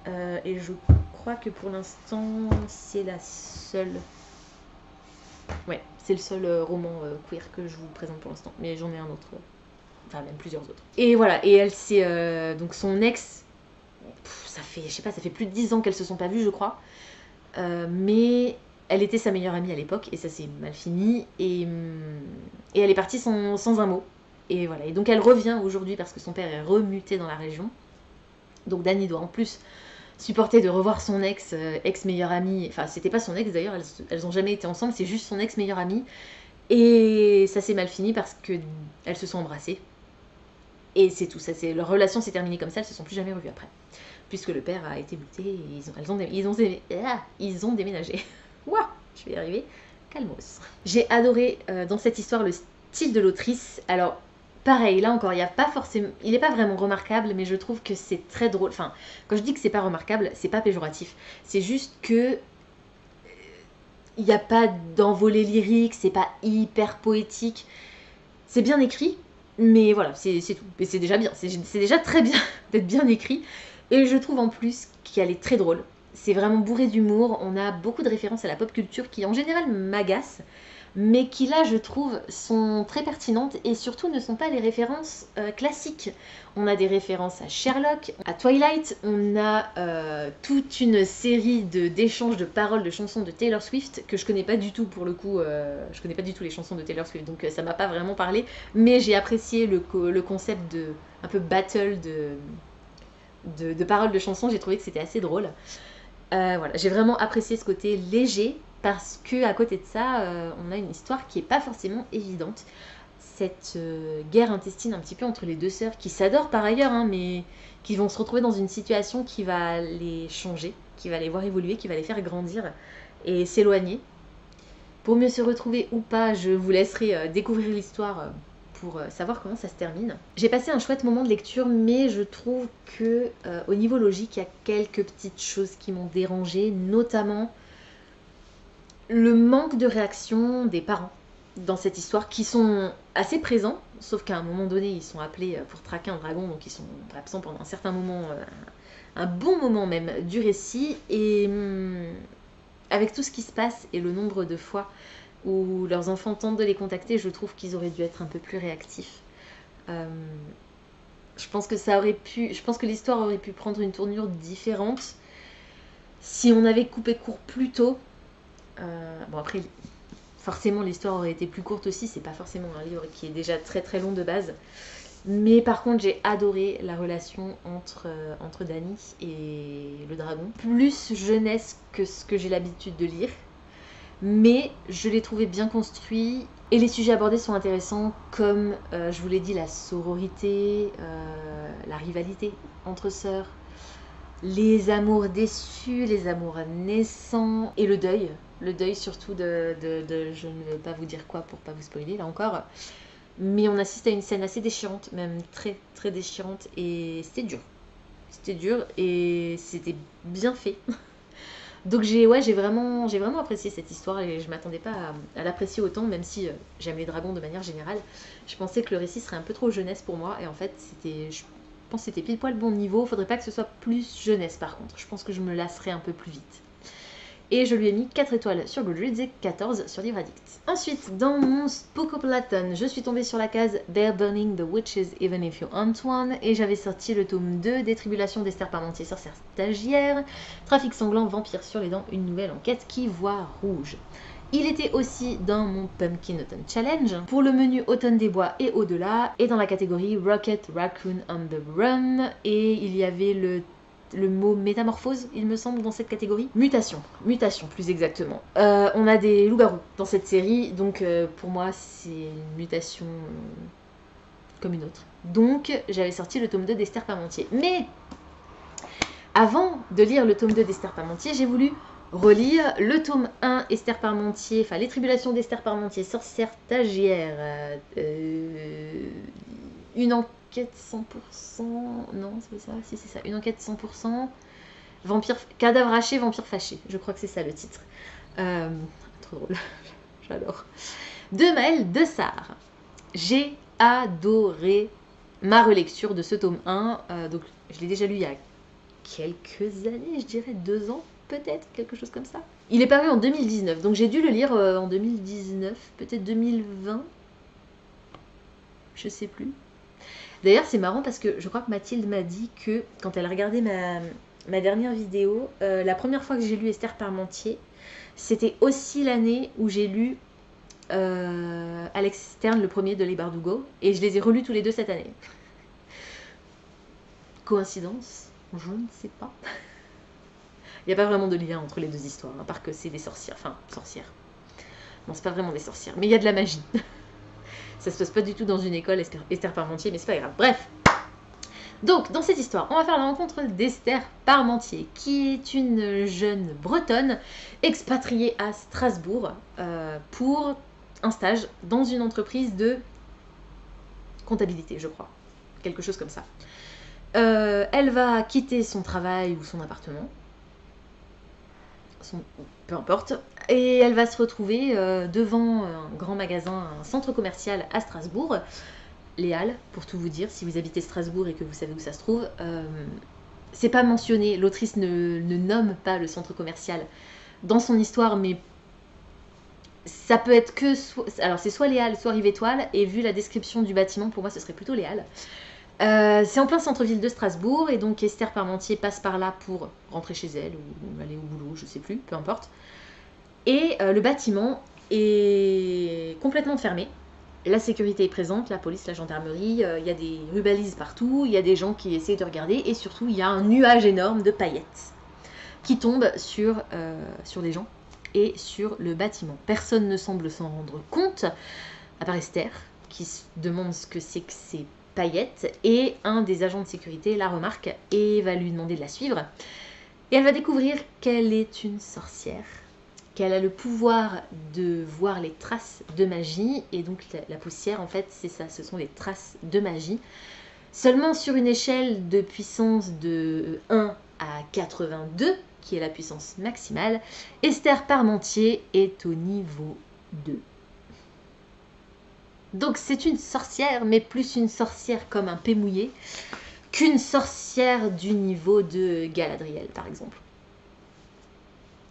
[SPEAKER 1] Et je crois que pour l'instant, c'est la seule Ouais, c'est le seul roman queer que je vous présente pour l'instant, mais j'en ai un autre, enfin même plusieurs autres. Et voilà, et elle c'est donc son ex, ça fait, je sais pas, ça fait plus de 10 ans qu'elles se sont pas vues, je crois. Mais elle était sa meilleure amie à l'époque, et ça s'est mal fini, et elle est partie sans un mot. Et voilà, et donc elle revient aujourd'hui parce que son père est remuté dans la région. Donc Dany doit en plus supporter de revoir son ex-meilleure amie. Enfin, c'était pas son ex d'ailleurs, elles ont jamais été ensemble, c'est juste son ex-meilleure amie. Et ça s'est mal fini parce que elles se sont embrassées. Et c'est tout, leur relation s'est terminée comme ça, elles se sont plus jamais revues après. Puisque le père a été buté et ils ont déménagé. Ouah, je vais y arriver. Calmos. J'ai adoré dans cette histoire le style de l'autrice. Alors, pareil, là encore, il n'est pas vraiment remarquable, mais je trouve que c'est très drôle. Enfin, quand je dis que c'est pas remarquable, c'est pas péjoratif. C'est juste que il n'y a pas d'envolée lyrique, c'est pas hyper poétique. C'est bien écrit, mais voilà, c'est tout. Mais c'est déjà bien, c'est déjà très bien d'être bien écrit. Et je trouve en plus qu'elle est très drôle. C'est vraiment bourré d'humour. On a beaucoup de références à la pop culture qui en général m'agacent, mais qui là je trouve sont très pertinentes et surtout ne sont pas les références classiques. On a des références à Sherlock, à Twilight, on a toute une série d'échanges de paroles de chansons de Taylor Swift que je connais pas du tout pour le coup, je connais pas du tout les chansons de Taylor Swift, donc ça m'a pas vraiment parlé, mais j'ai apprécié le concept de un peu battle de paroles de chansons, j'ai trouvé que c'était assez drôle. Voilà, j'ai vraiment apprécié ce côté léger parce que à côté de ça, on a une histoire qui est pas forcément évidente. Cette guerre intestine un petit peu entre les deux sœurs qui s'adorent par ailleurs, hein, mais qui vont se retrouver dans une situation qui va les changer, qui va les voir évoluer, qui va les faire grandir et s'éloigner. Pour mieux se retrouver ou pas, je vous laisserai découvrir l'histoire pour savoir comment ça se termine. J'ai passé un chouette moment de lecture, mais je trouve que au niveau logique, il y a quelques petites choses qui m'ont dérangée, notamment le manque de réaction des parents dans cette histoire, qui sont assez présents, sauf qu'à un moment donné, ils sont appelés pour traquer un dragon, donc ils sont absents pendant un certain moment, un bon moment même du récit, et avec tout ce qui se passe et le nombre de fois où leurs enfants tentent de les contacter, je trouve qu'ils auraient dû être un peu plus réactifs. Je pense que l'histoire aurait pu prendre une tournure différente si on avait coupé court plus tôt. Bon après, forcément l'histoire aurait été plus courte aussi, c'est pas forcément un livre qui est déjà très très long de base. Mais par contre j'ai adoré la relation entre Dany et le dragon. Plus jeunesse que ce que j'ai l'habitude de lire. Mais je l'ai trouvé bien construit et les sujets abordés sont intéressants comme, je vous l'ai dit, la sororité, la rivalité entre sœurs, les amours déçus, les amours naissants et le deuil. Le deuil surtout je ne vais pas vous dire quoi pour pas vous spoiler là encore. Mais on assiste à une scène assez déchirante, même très très déchirante, et c'était dur. C'était dur et c'était bien fait. Donc j'ai vraiment apprécié cette histoire et je m'attendais pas à l'apprécier autant, même si j'aime les dragons de manière générale. Je pensais que le récit serait un peu trop jeunesse pour moi et en fait je pense que c'était pile poil bon niveau. Faudrait pas que ce soit plus jeunesse par contre. Je pense que je me lasserais un peu plus vite. Et je lui ai mis 4 étoiles sur Goodreads et 14 sur Livre Addict. Ensuite, dans mon Spokoplaton, je suis tombée sur la case They're Burning the Witches Even If You Aren't One et j'avais sorti le tome 2 des Tribulations d'Esther Parmentier, sorcière stagiaire, Trafic sanglant, vampire sur les dents, une nouvelle enquête qui voit rouge. Il était aussi dans mon Pumpkin Autumn Challenge pour le menu Automne des Bois et au-delà et dans la catégorie Rocket Raccoon on the Run et il y avait le mot métamorphose, il me semble, dans cette catégorie. Mutation plus exactement. On a des loups-garous dans cette série, donc pour moi c'est une mutation comme une autre. Donc j'avais sorti le tome 2 d'Esther Parmentier. Mais avant de lire le tome 2 d'Esther Parmentier, j'ai voulu relire le tome 1 Esther Parmentier, enfin les Tribulations d'Esther Parmentier, sorcière stagiaire, une enquête 100%, non c'est ça, si c'est ça, une enquête 100%, vampire, cadavre haché, vampire fâché, je crois que c'est ça le titre. Trop drôle, j'adore. De Maëlle Dessart. J'ai adoré ma relecture de ce tome 1, donc je l'ai déjà lu il y a quelques années, je dirais 2 ans peut-être, quelque chose comme ça. Il est paru en 2019, donc j'ai dû le lire en 2019, peut-être 2020. Je sais plus. D'ailleurs, c'est marrant parce que je crois que Mathilde m'a dit que quand elle a regardé ma dernière vidéo, la première fois que j'ai lu Esther Parmentier, c'était aussi l'année où j'ai lu Alex Stern, le premier de Les Bardugo, et je les ai relus tous les deux cette année. Coïncidence? Je ne sais pas. Il n'y a pas vraiment de lien entre les deux histoires, à part que c'est des sorcières. Enfin, sorcières. Non, c'est pas vraiment des sorcières, mais il y a de la magie. Ça se passe pas du tout dans une école, Esther Parmentier, mais c'est pas grave. Bref. Donc, dans cette histoire, on va faire la rencontre d'Esther Parmentier, qui est une jeune bretonne expatriée à Strasbourg pour un stage dans une entreprise de comptabilité, je crois. Quelque chose comme ça. Elle va quitter son travail ou son appartement, peu importe, et elle va se retrouver devant un grand magasin, un centre commercial à Strasbourg, les Halles, pour tout vous dire, si vous habitez Strasbourg et que vous savez où ça se trouve. C'est pas mentionné, l'autrice ne nomme pas le centre commercial dans son histoire, mais ça peut être que... Alors c'est soit les Halles, soit Rive Étoile, et vu la description du bâtiment, pour moi ce serait plutôt les Halles. C'est en plein centre-ville de Strasbourg, et donc Esther Parmentier passe par là pour rentrer chez elle, ou aller au boulot, je sais plus, peu importe. Et le bâtiment est complètement fermé. La sécurité est présente, la police, la gendarmerie, il y a des rubalises partout, il y a des gens qui essayent de regarder, et surtout il y a un nuage énorme de paillettes qui tombe sur les gens et sur le bâtiment. Personne ne semble s'en rendre compte, à part Esther, qui se demande ce que c'est que ces paillettes, et un des agents de sécurité la remarque et va lui demander de la suivre. Et elle va découvrir qu'elle est une sorcière, qu'elle a le pouvoir de voir les traces de magie, et donc la poussière, en fait, c'est ça, ce sont les traces de magie. Seulement sur une échelle de puissance de 1 à 82, qui est la puissance maximale, Esther Parmentier est au niveau 2. Donc c'est une sorcière, mais plus une sorcière comme un P mouillé, qu'une sorcière du niveau de Galadriel, par exemple.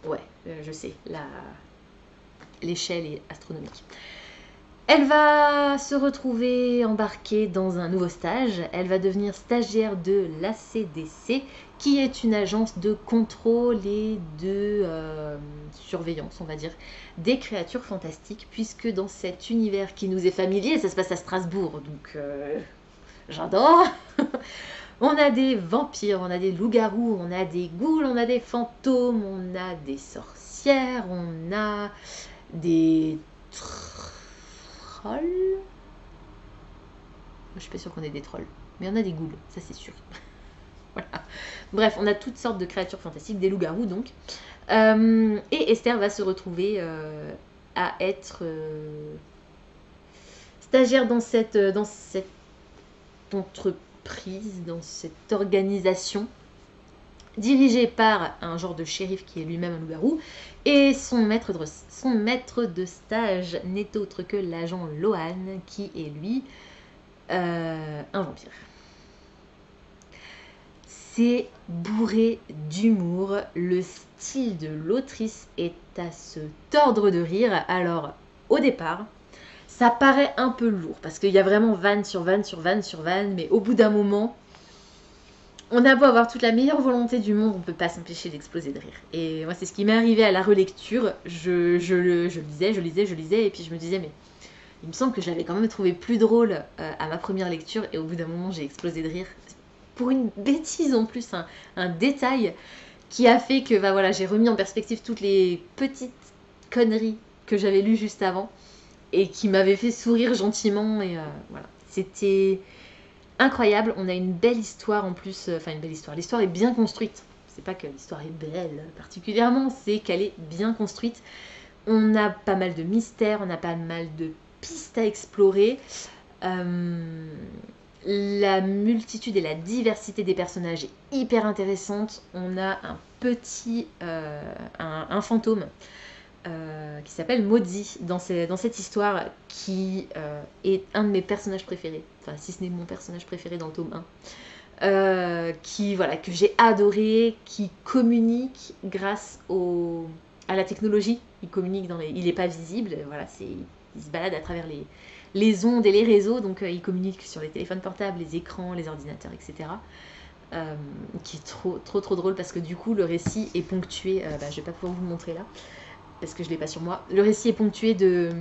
[SPEAKER 1] Ouais, je sais, l'échelle est astronomique. Elle va se retrouver embarquée dans un nouveau stage. Elle va devenir stagiaire de l'ACDC, qui est une agence de contrôle et de surveillance, on va dire, des créatures fantastiques, puisque dans cet univers qui nous est familier, ça se passe à Strasbourg, donc j'adore. On a des vampires, on a des loups-garous, on a des ghouls, on a des fantômes, on a des sorcières, on a des trolls. Je suis pas sûre qu'on ait des trolls, mais on a des ghouls, ça c'est sûr. Voilà. Bref, on a toutes sortes de créatures fantastiques, des loups-garous donc. Et Esther va se retrouver à être stagiaire dans cette entreprise, dans cette organisation, dirigée par un genre de shérif qui est lui-même un loup-garou, et son maître de stage n'est autre que l'agent Lohan, qui est lui un vampire. C'est bourré d'humour, le style de l'autrice est à se tordre de rire. Alors, au départ, ça paraît un peu lourd, parce qu'il y a vraiment vanne sur vanne sur vanne sur vanne, mais au bout d'un moment, on a beau avoir toute la meilleure volonté du monde, on ne peut pas s'empêcher d'exploser de rire. Et moi, c'est ce qui m'est arrivé à la relecture. Je lisais, et puis je me disais, mais il me semble que je l'avais quand même trouvé plus drôle à ma première lecture, et au bout d'un moment, j'ai explosé de rire. Pour une bêtise en plus, un détail qui a fait que voilà, j'ai remis en perspective toutes les petites conneries que j'avais lues juste avant et qui m'avaient fait sourire gentiment. Et voilà, c'était incroyable. On a une belle histoire en plus, enfin une belle histoire. L'histoire est bien construite. C'est pas que l'histoire est belle particulièrement, c'est qu'elle est bien construite. On a pas mal de mystères, on a pas mal de pistes à explorer. La multitude et la diversité des personnages est hyper intéressante. On a un petit un fantôme qui s'appelle Maudit dans cette histoire, qui est un de mes personnages préférés, enfin si ce n'est mon personnage préféré dans le tome 1, que j'ai adoré, qui communique grâce aux à la technologie. Il communique il n'est pas visible, voilà, il se balade à travers les ondes et les réseaux, donc il communique sur les téléphones portables, les écrans, les ordinateurs, etc. Qui est trop drôle parce que du coup le récit est ponctué, je vais pas pouvoir vous le montrer là parce que je l'ai pas sur moi. Le récit est ponctué de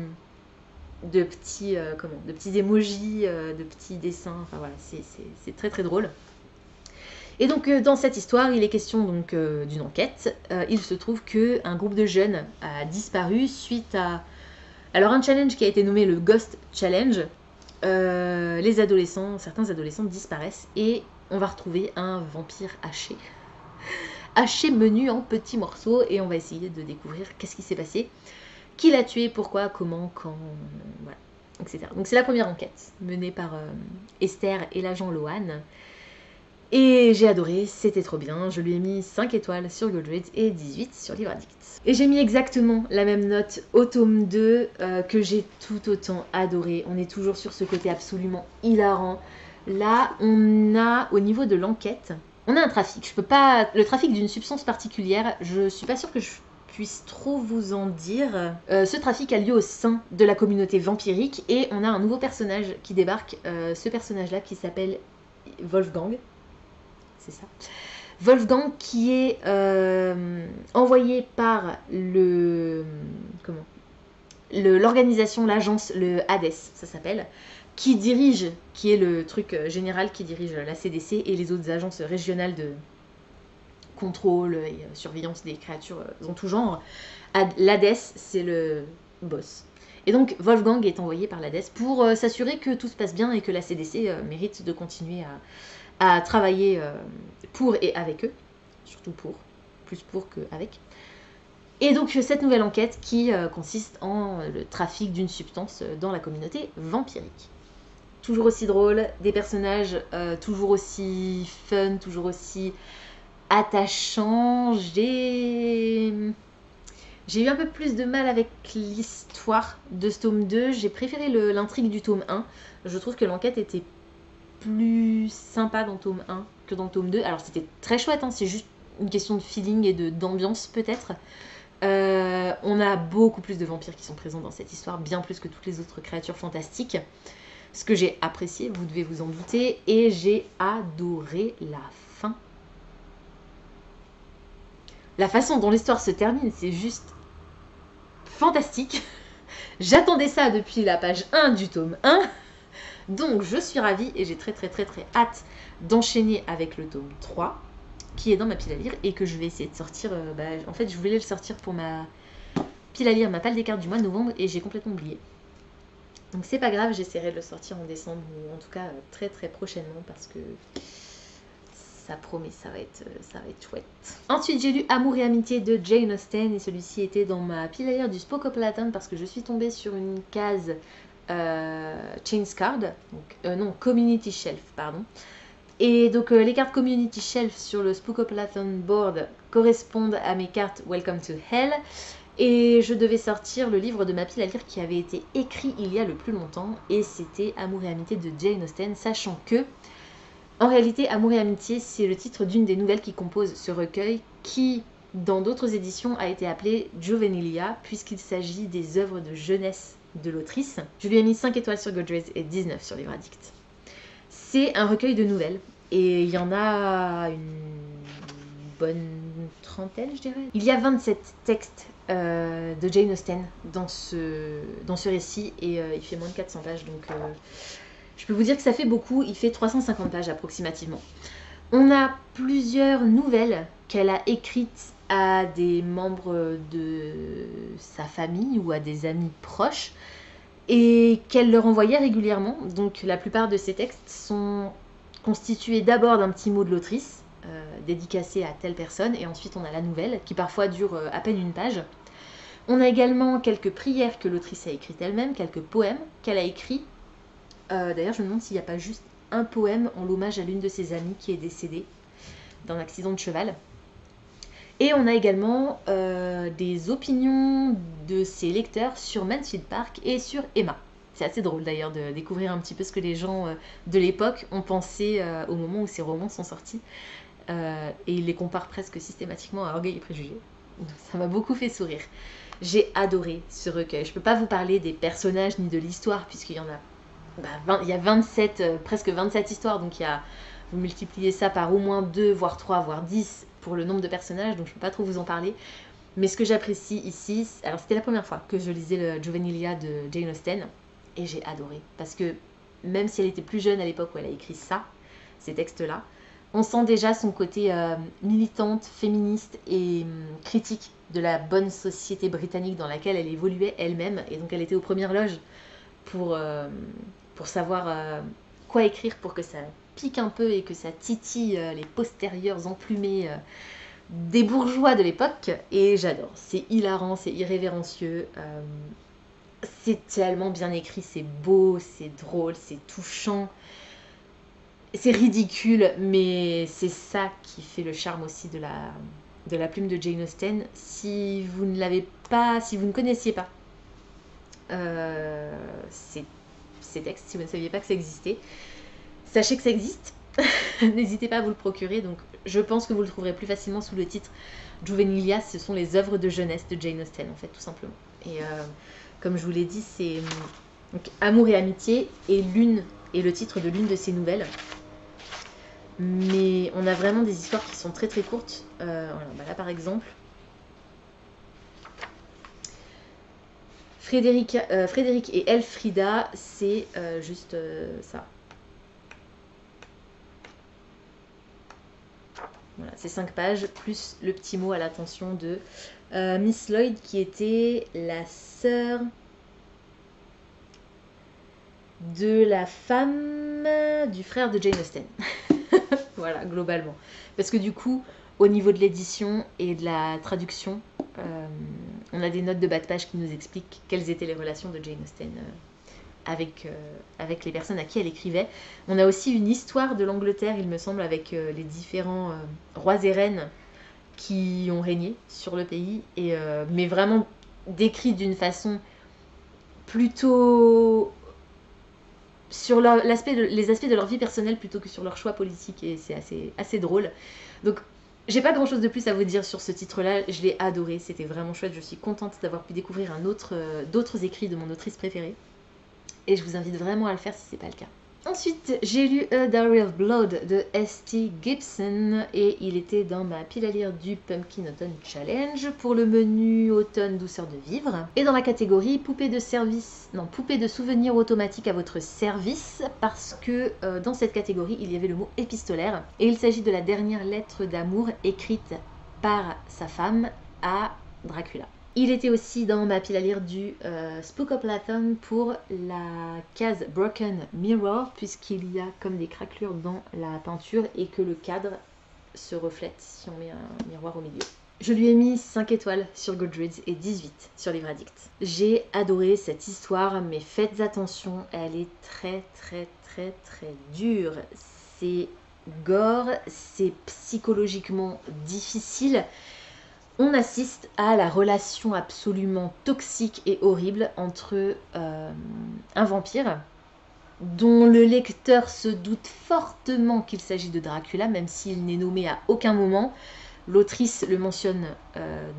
[SPEAKER 1] petits de petits emojis, de petits dessins, enfin voilà, c'est très drôle. Et donc dans cette histoire, il est question donc d'une enquête. Il se trouve qu'un groupe de jeunes a disparu suite à un challenge qui a été nommé le Ghost Challenge. Certains adolescents disparaissent et on va retrouver un vampire haché menu en petits morceaux, et on va essayer de découvrir qu'est-ce qui s'est passé, qui l'a tué, pourquoi, comment, quand, voilà, etc. Donc c'est la première enquête menée par Esther et l'agent Lohan. Et j'ai adoré, c'était trop bien. Je lui ai mis 5 étoiles sur Goodreads et 18 sur Livre Addict. Et j'ai mis exactement la même note au tome 2 que j'ai tout autant adoré. On est toujours sur ce côté absolument hilarant. Là, on a, au niveau de l'enquête, on a un trafic. Le trafic d'une substance particulière, je suis pas sûre que je puisse trop vous en dire. Ce trafic a lieu au sein de la communauté vampirique et on a un nouveau personnage qui débarque. Ce personnage-là qui s'appelle Wolfgang. C'est ça. Wolfgang qui est envoyé par l'organisation, l'agence, le Hades, ça s'appelle, qui est le truc général qui dirige la CDC et les autres agences régionales de contrôle et surveillance des créatures en tout genre. L'Hades, c'est le boss. Et donc Wolfgang est envoyé par l'Hades pour s'assurer que tout se passe bien et que la CDC mérite de continuer à travailler pour et avec eux, surtout plus pour qu'avec. Et donc cette nouvelle enquête qui consiste en le trafic d'une substance dans la communauté vampirique. Toujours aussi drôle, des personnages toujours aussi fun, toujours aussi attachants. J'ai eu un peu plus de mal avec l'histoire de ce tome 2. J'ai préféré l'intrigue du tome 1. Je trouve que l'enquête était plus sympa dans le tome 1 que dans le tome 2. Alors c'était très chouette, hein, c'est juste une question de feeling et d'ambiance peut-être. On a beaucoup plus de vampires qui sont présents dans cette histoire, bien plus que toutes les autres créatures fantastiques. Ce que j'ai apprécié, vous devez vous en douter, et j'ai adoré la fin. La façon dont l'histoire se termine, c'est juste fantastique. J'attendais ça depuis la page 1 du tome 1. Donc je suis ravie et j'ai très hâte d'enchaîner avec le tome 3 qui est dans ma pile à lire et que je vais essayer de sortir. En fait, je voulais le sortir pour ma pile à lire, ma palle des cartes du mois de novembre, et j'ai complètement oublié. Donc c'est pas grave, j'essaierai de le sortir en décembre ou en tout cas très prochainement parce que ça promet, ça va être chouette. Ensuite, j'ai lu Amour et amitié de Jane Austen et celui-ci était dans ma pile à lire du Spokoplaton parce que je suis tombée sur une case Chains Card, donc, non, Community Shelf, pardon. Et donc les cartes Community Shelf sur le Spokoplaton board correspondent à mes cartes Welcome to Hell. Et je devais sortir le livre de ma pile à lire qui avait été écrit il y a le plus longtemps, et c'était Amour et amitié de Jane Austen, sachant que, en réalité, Amour et amitié, c'est le titre d'une des nouvelles qui compose ce recueil, qui, dans d'autres éditions, a été appelée Juvenilia, puisqu'il s'agit des œuvres de jeunesse de l'autrice. Je lui ai mis 5 étoiles sur Goodreads et 19 sur Livre Addict. C'est un recueil de nouvelles, et il y en a une bonne trentaine, je dirais. Il y a 27 textes de Jane Austen dans ce récit, et il fait moins de 400 pages, donc je peux vous dire que ça fait beaucoup. Il fait 350 pages approximativement. On a plusieurs nouvelles qu'elle a écrites à des membres de sa famille ou à des amis proches et qu'elle leur envoyait régulièrement. Donc la plupart de ces textes sont constitués d'abord d'un petit mot de l'autrice, dédicacé à telle personne, et ensuite on a la nouvelle qui parfois dure à peine une page. On a également quelques prières que l'autrice a écrites elle-même, quelques poèmes qu'elle a écrits. D'ailleurs je me demande s'il n'y a pas juste un poème en l'hommage à l'une de ses amies qui est décédée d'un accident de cheval. Et on a également des opinions de ses lecteurs sur Mansfield Park et sur Emma. C'est assez drôle d'ailleurs de découvrir un petit peu ce que les gens de l'époque ont pensé au moment où ces romans sont sortis. Et ils les comparent presque systématiquement à Orgueil et Préjugés. Donc ça m'a beaucoup fait sourire. J'ai adoré ce recueil. Je peux pas vous parler des personnages ni de l'histoire, puisqu'il y en a, il y a 27, presque 27 histoires, donc vous multipliez ça par au moins 2, voire 3, voire 10 pour le nombre de personnages, donc je peux pas trop vous en parler. Mais ce que j'apprécie ici, alors c'était la première fois que je lisais le Juvenilia de Jane Austen, et j'ai adoré, parce que même si elle était plus jeune à l'époque où elle a écrit ça, ces textes-là, on sent déjà son côté militante, féministe et critique de la bonne société britannique dans laquelle elle évoluait elle-même, et donc elle était aux premières loges pour savoir quoi écrire pour que ça pique un peu et que ça titille les postérieurs emplumés des bourgeois de l'époque, et j'adore. C'est hilarant, c'est irrévérencieux, c'est tellement bien écrit, c'est beau, c'est drôle, c'est touchant, c'est ridicule, mais c'est ça qui fait le charme aussi de la plume de Jane Austen. Si vous ne l'avez pas, si vous ne connaissiez pas ces textes, si vous ne saviez pas que ça existait, sachez que ça existe. N'hésitez pas à vous le procurer. Donc, je pense que vous le trouverez plus facilement sous le titre Juvenilia. Ce sont les œuvres de jeunesse de Jane Austen, en fait, tout simplement. Et comme je vous l'ai dit, c'est donc, Amour et amitié et le titre de l'une de ses nouvelles. Mais on a vraiment des histoires qui sont très très courtes. Voilà, là, par exemple, Frédéric et Elfrida, c'est juste ça. Voilà, c'est 5 pages, plus le petit mot à l'attention de Miss Lloyd, qui était la sœur de la femme du frère de Jane Austen. Voilà, globalement. Parce que du coup, au niveau de l'édition et de la traduction, on a des notes de bas de page qui nous expliquent quelles étaient les relations de Jane Austen avec les personnes à qui elle écrivait. On a aussi une histoire de l'Angleterre, il me semble, avec les différents rois et reines qui ont régné sur le pays, mais vraiment décrit d'une façon plutôt sur les aspects de leur vie personnelle plutôt que sur leur choix politique, et c'est assez drôle. Donc j'ai pas grand chose de plus à vous dire sur ce titre-là, je l'ai adoré, c'était vraiment chouette, je suis contente d'avoir pu découvrir d'autres écrits de mon autrice préférée. Et je vous invite vraiment à le faire si c'est pas le cas. Ensuite, j'ai lu A Diary of Blood de S.T. Gibson et il était dans ma pile à lire du Pumpkin Autumn Challenge pour le menu automne douceur de vivre et dans la catégorie poupée de souvenirs automatique à votre service parce que dans cette catégorie il y avait le mot épistolaire et il s'agit de la dernière lettre d'amour écrite par sa femme à Dracula. Il était aussi dans ma pile à lire du Spookoplathon pour la case Broken Mirror, puisqu'il y a comme des craquelures dans la peinture et que le cadre se reflète si on met un miroir au milieu. Je lui ai mis 5 étoiles sur Goodreads et 18 sur Livre Addict. J'ai adoré cette histoire, mais faites attention, elle est très très très très dure. C'est gore, c'est psychologiquement difficile. On assiste à la relation absolument toxique et horrible entre un vampire dont le lecteur se doute fortement qu'il s'agit de Dracula, même s'il n'est nommé à aucun moment. L'autrice le mentionne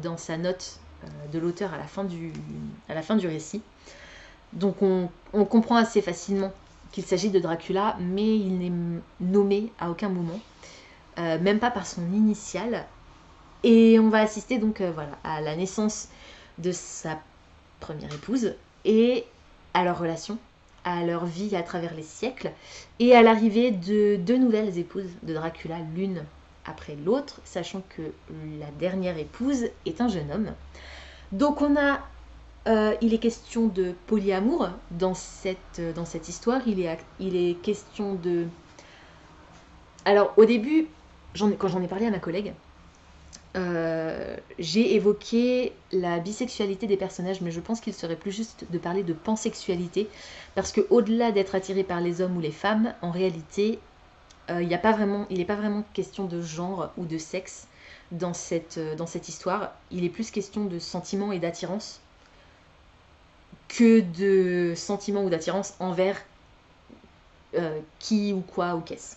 [SPEAKER 1] dans sa note de l'auteur à la fin du récit. Donc on comprend assez facilement qu'il s'agit de Dracula, mais il n'est nommé à aucun moment, même pas par son initiale. Et on va assister donc à la naissance de sa première épouse et à leur relation, à leur vie à travers les siècles et à l'arrivée de 2 nouvelles épouses de Dracula, l'une après l'autre, sachant que la dernière épouse est un jeune homme. Donc il est question de polyamour dans cette histoire. Il est question de... Alors au début, quand j'en ai parlé à ma collègue, j'ai évoqué la bisexualité des personnages, mais je pense qu'il serait plus juste de parler de pansexualité, parce que au-delà d'être attiré par les hommes ou les femmes, en réalité, il n'est pas vraiment question de genre ou de sexe dans cette histoire. Il est plus question de sentiments et d'attirance que de sentiments ou d'attirance envers qui ou quoi ou qu'est-ce.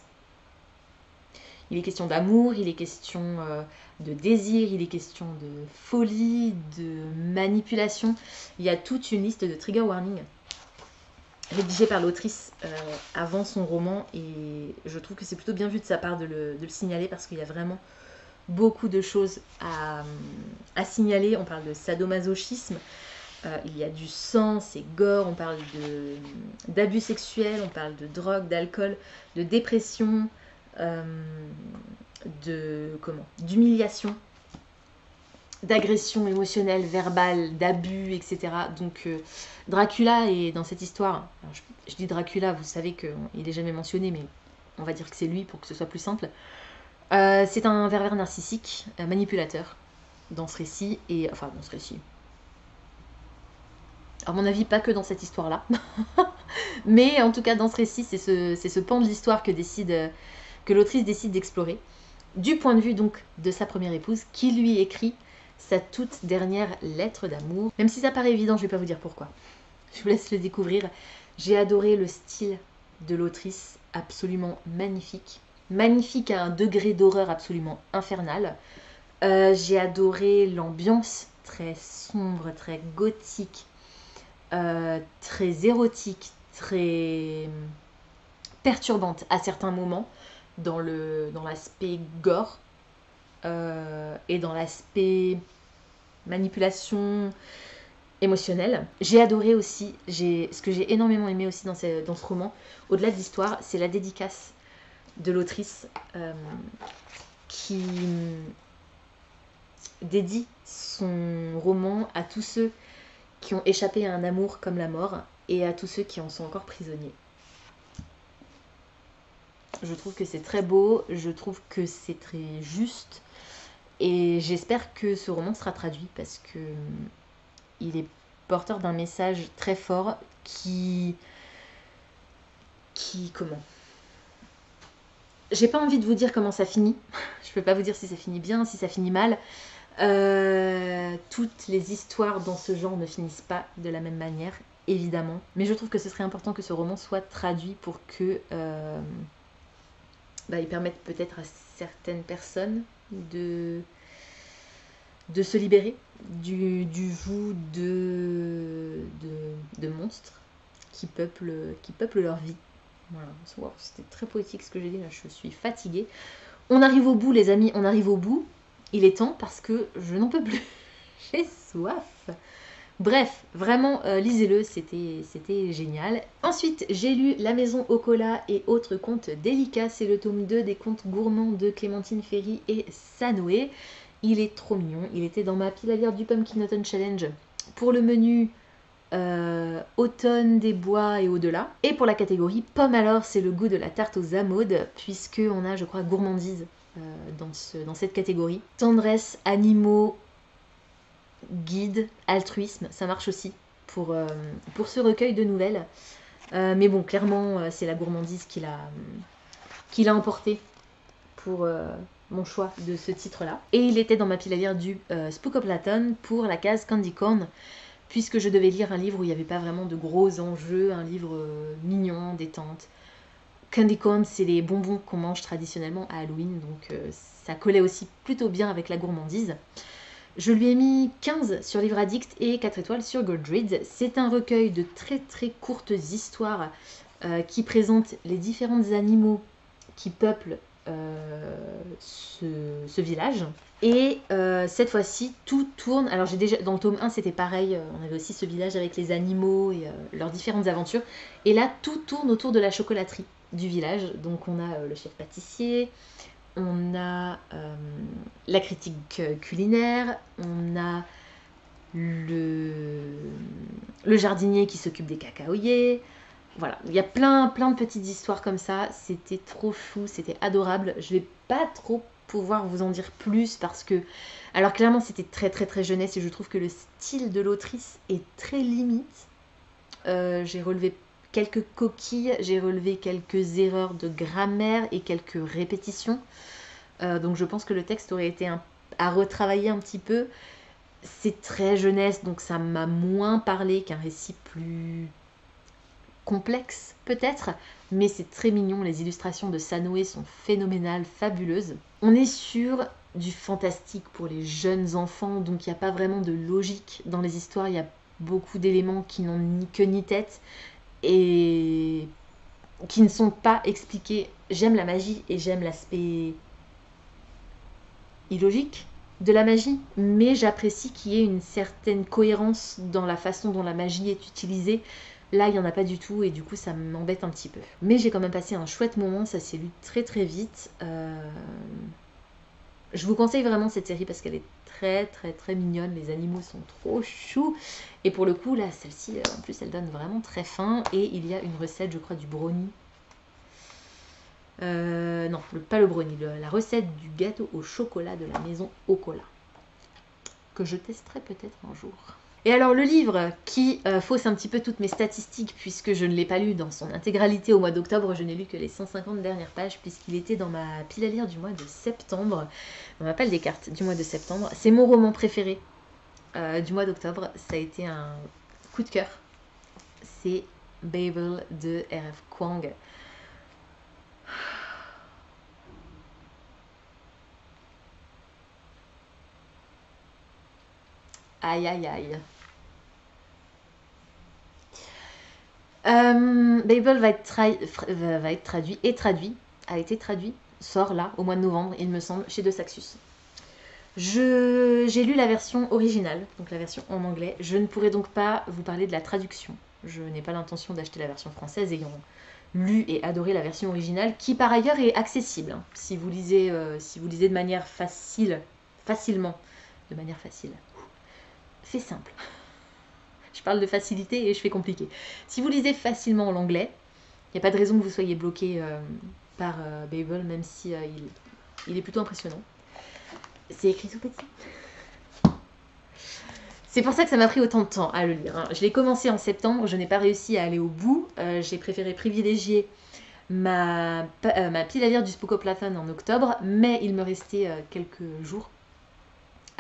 [SPEAKER 1] Il est question d'amour, il est question de désir, il est question de folie, de manipulation. Il y a toute une liste de trigger warnings rédigée par l'autrice avant son roman, et je trouve que c'est plutôt bien vu de sa part de le signaler, parce qu'il y a vraiment beaucoup de choses à signaler. On parle de sadomasochisme, il y a du sang, c'est gore, on parle d'abus sexuels, on parle de drogue, d'alcool, de dépression, d'humiliation, d'agression émotionnelle, verbale, d'abus, etc. Donc Dracula est dans cette histoire. Alors, je dis Dracula, vous savez qu'il n'est jamais mentionné, mais on va dire que c'est lui pour que ce soit plus simple. C'est un pervers narcissique, manipulateur dans ce récit, et enfin dans ce récit. À mon avis, pas que dans cette histoire-là, mais en tout cas dans ce récit, c'est ce pan de l'histoire que l'autrice décide d'explorer, du point de vue donc de sa première épouse, qui lui écrit sa toute dernière lettre d'amour. Même si ça paraît évident, je vais pas vous dire pourquoi. Je vous laisse le découvrir. J'ai adoré le style de l'autrice, absolument magnifique. Magnifique à un degré d'horreur absolument infernal. J'ai adoré l'ambiance très sombre, très gothique, très érotique, très perturbante à certains moments, dans l'aspect gore et dans l'aspect manipulation émotionnelle. J'ai adoré aussi, ce que j'ai énormément aimé aussi dans ce roman, au-delà de l'histoire, c'est la dédicace de l'autrice qui dédie son roman à tous ceux qui ont échappé à un amour comme la mort et à tous ceux qui en sont encore prisonniers. Je trouve que c'est très beau, je trouve que c'est très juste, et j'espère que ce roman sera traduit, parce que il est porteur d'un message très fort qui comment, j'ai pas envie de vous dire comment ça finit. Je peux pas vous dire si ça finit bien, si ça finit mal. Toutes les histoires dans ce genre ne finissent pas de la même manière, évidemment. Mais je trouve que ce serait important que ce roman soit traduit pour que il permette peut-être à certaines personnes de se libérer du joug de monstres qui peuplent leur vie. Voilà, wow, c'était très poétique ce que j'ai dit, là je suis fatiguée. On arrive au bout les amis, on arrive au bout. Il est temps parce que je n'en peux plus. J'ai soif. Bref, vraiment, lisez-le, c'était génial. Ensuite, j'ai lu La Maison au Cola et autres contes délicats. C'est le tome 2 des contes gourmands de Clémentine Ferry et Sanoé. Il est trop mignon. Il était dans ma pile à lire du Pumpkin Autumn Challenge pour le menu automne des bois et au-delà. Et pour la catégorie pomme, alors c'est le goût de la tarte aux amandes, puisqu'on a, je crois, gourmandise dans cette catégorie. Tendresse, animaux, guide, altruisme, ça marche aussi pour ce recueil de nouvelles. Mais bon, clairement, c'est la gourmandise qui l'a emporté pour mon choix de ce titre-là. Et il était dans ma pile à lire du Spookoplaton pour la case Candy Corn, puisque je devais lire un livre où il n'y avait pas vraiment de gros enjeux, un livre mignon, détente. Candy corn, c'est les bonbons qu'on mange traditionnellement à Halloween, donc ça collait aussi plutôt bien avec la gourmandise. Je lui ai mis 15 sur Livre Addict et 4 étoiles sur Goodreads. C'est un recueil de très très courtes histoires qui présentent les différents animaux qui peuplent ce village. Et cette fois-ci, tout tourne. Alors, dans le tome 1, c'était pareil. On avait aussi ce village avec les animaux et leurs différentes aventures. Et là, tout tourne autour de la chocolaterie du village. Donc, on a le chef pâtissier, on a la critique culinaire, on a le jardinier qui s'occupe des cacaoyers. Voilà, il y a plein de petites histoires comme ça. C'était trop chou, c'était adorable. Je vais pas trop pouvoir vous en dire plus parce que, alors clairement c'était très très très jeunesse et je trouve que le style de l'autrice est très limite. J'ai relevé quelques coquilles, j'ai relevé quelques erreurs de grammaire et quelques répétitions. Donc je pense que le texte aurait été à retravailler un petit peu. C'est très jeunesse, donc ça m'a moins parlé qu'un récit plus complexe peut-être, mais c'est très mignon. Les illustrations de Sanoé sont phénoménales, fabuleuses. On est sur du fantastique pour les jeunes enfants, donc il n'y a pas vraiment de logique dans les histoires. Il y a beaucoup d'éléments qui n'ont ni queue ni tête et qui ne sont pas expliqués. J'aime la magie et j'aime l'aspect illogique de la magie, mais j'apprécie qu'il y ait une certaine cohérence dans la façon dont la magie est utilisée. Là, il n'y en a pas du tout et du coup, ça m'embête un petit peu. Mais j'ai quand même passé un chouette moment, ça s'est lu très très vite. Je vous conseille vraiment cette série parce qu'elle est très très très mignonne, les animaux sont trop choux. Et pour le coup, là, celle-ci, en plus, elle donne vraiment très faim. Et il y a une recette, je crois, du brownie. Non, pas le brownie, la recette du gâteau au chocolat de la maison au cola. Que je testerai peut-être un jour. Et alors le livre qui fausse un petit peu toutes mes statistiques puisque je ne l'ai pas lu dans son intégralité au mois d'octobre, je n'ai lu que les 150 dernières pages puisqu'il était dans ma pile à lire du mois de septembre, dans ma pile des cartes du mois de septembre. C'est mon roman préféré du mois d'octobre, ça a été un coup de cœur. C'est Babel de R.F. Kuang. Aïe aïe aïe. Babel va être traduit, a été traduit, sort là au mois de novembre, il me semble, chez De Saxus. J'ai lu la version originale, donc la version en anglais. Je ne pourrai donc pas vous parler de la traduction. Je n'ai pas l'intention d'acheter la version française ayant lu et adoré la version originale, qui par ailleurs est accessible. Hein, si vous lisez de manière facilement, de manière facile. C'est simple. Je parle de facilité et je fais compliqué. Si vous lisez facilement l'anglais, il n'y a pas de raison que vous soyez bloqué par Babel, même si il est plutôt impressionnant. C'est écrit tout petit. C'est pour ça que ça m'a pris autant de temps à le lire. Hein. Je l'ai commencé en septembre, je n'ai pas réussi à aller au bout. J'ai préféré privilégier ma pile à lire du Spokoplaton en octobre, mais il me restait quelques jours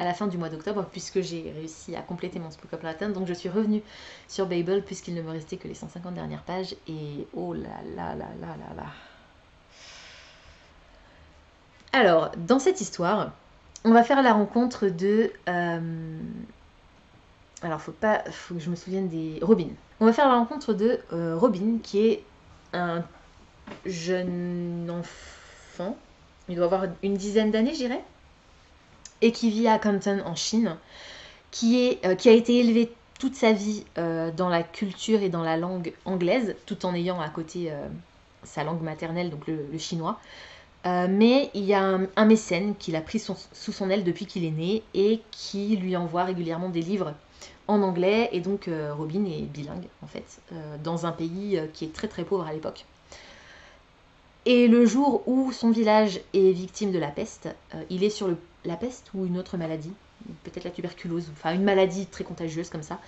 [SPEAKER 1] à la fin du mois d'octobre, puisque j'ai réussi à compléter mon Spokoplaton. Donc je suis revenue sur Babel, puisqu'il ne me restait que les 150 dernières pages. Et oh là là là là là là. Alors, dans cette histoire, on va faire la rencontre de... alors, faut que je me souvienne des... Robin. On va faire la rencontre de Robin, qui est un jeune enfant. Il doit avoir une dizaine d'années, je dirais. Et qui vit à Canton, en Chine. Qui a été élevé toute sa vie dans la culture et dans la langue anglaise, tout en ayant à côté sa langue maternelle, donc le chinois. Mais il y a un mécène qui l'a pris sous son aile depuis qu'il est né et qui lui envoie régulièrement des livres en anglais. Et donc Robin est bilingue en fait, dans un pays qui est très très pauvre à l'époque. Et le jour où son village est victime de la peste, il est sur la peste ou une autre maladie, peut-être la tuberculose, enfin une maladie très contagieuse comme ça.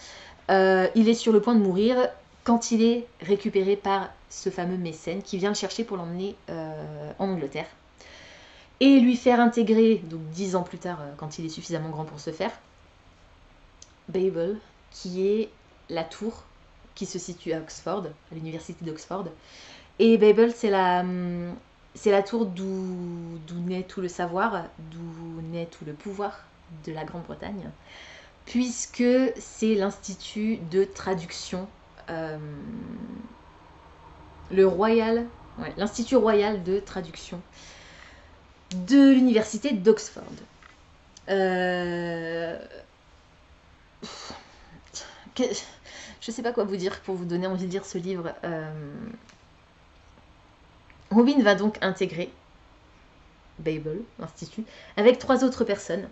[SPEAKER 1] Il est sur le point de mourir quand il est récupéré par ce fameux mécène qui vient le chercher pour l'emmener en Angleterre et lui faire intégrer, donc 10 ans plus tard, quand il est suffisamment grand pour ce faire, Babel, qui est la tour qui se situe à Oxford, à l'université d'Oxford. Et Babel, c'est la tour d'où naît tout le savoir, d'où naît tout le pouvoir de la Grande-Bretagne, puisque c'est l'institut de traduction, l'institut royal de traduction de l'université d'Oxford. Je sais pas quoi vous dire pour vous donner envie de lire ce livre. Robin va donc intégrer Babel, l'Institut, avec 3 autres personnes.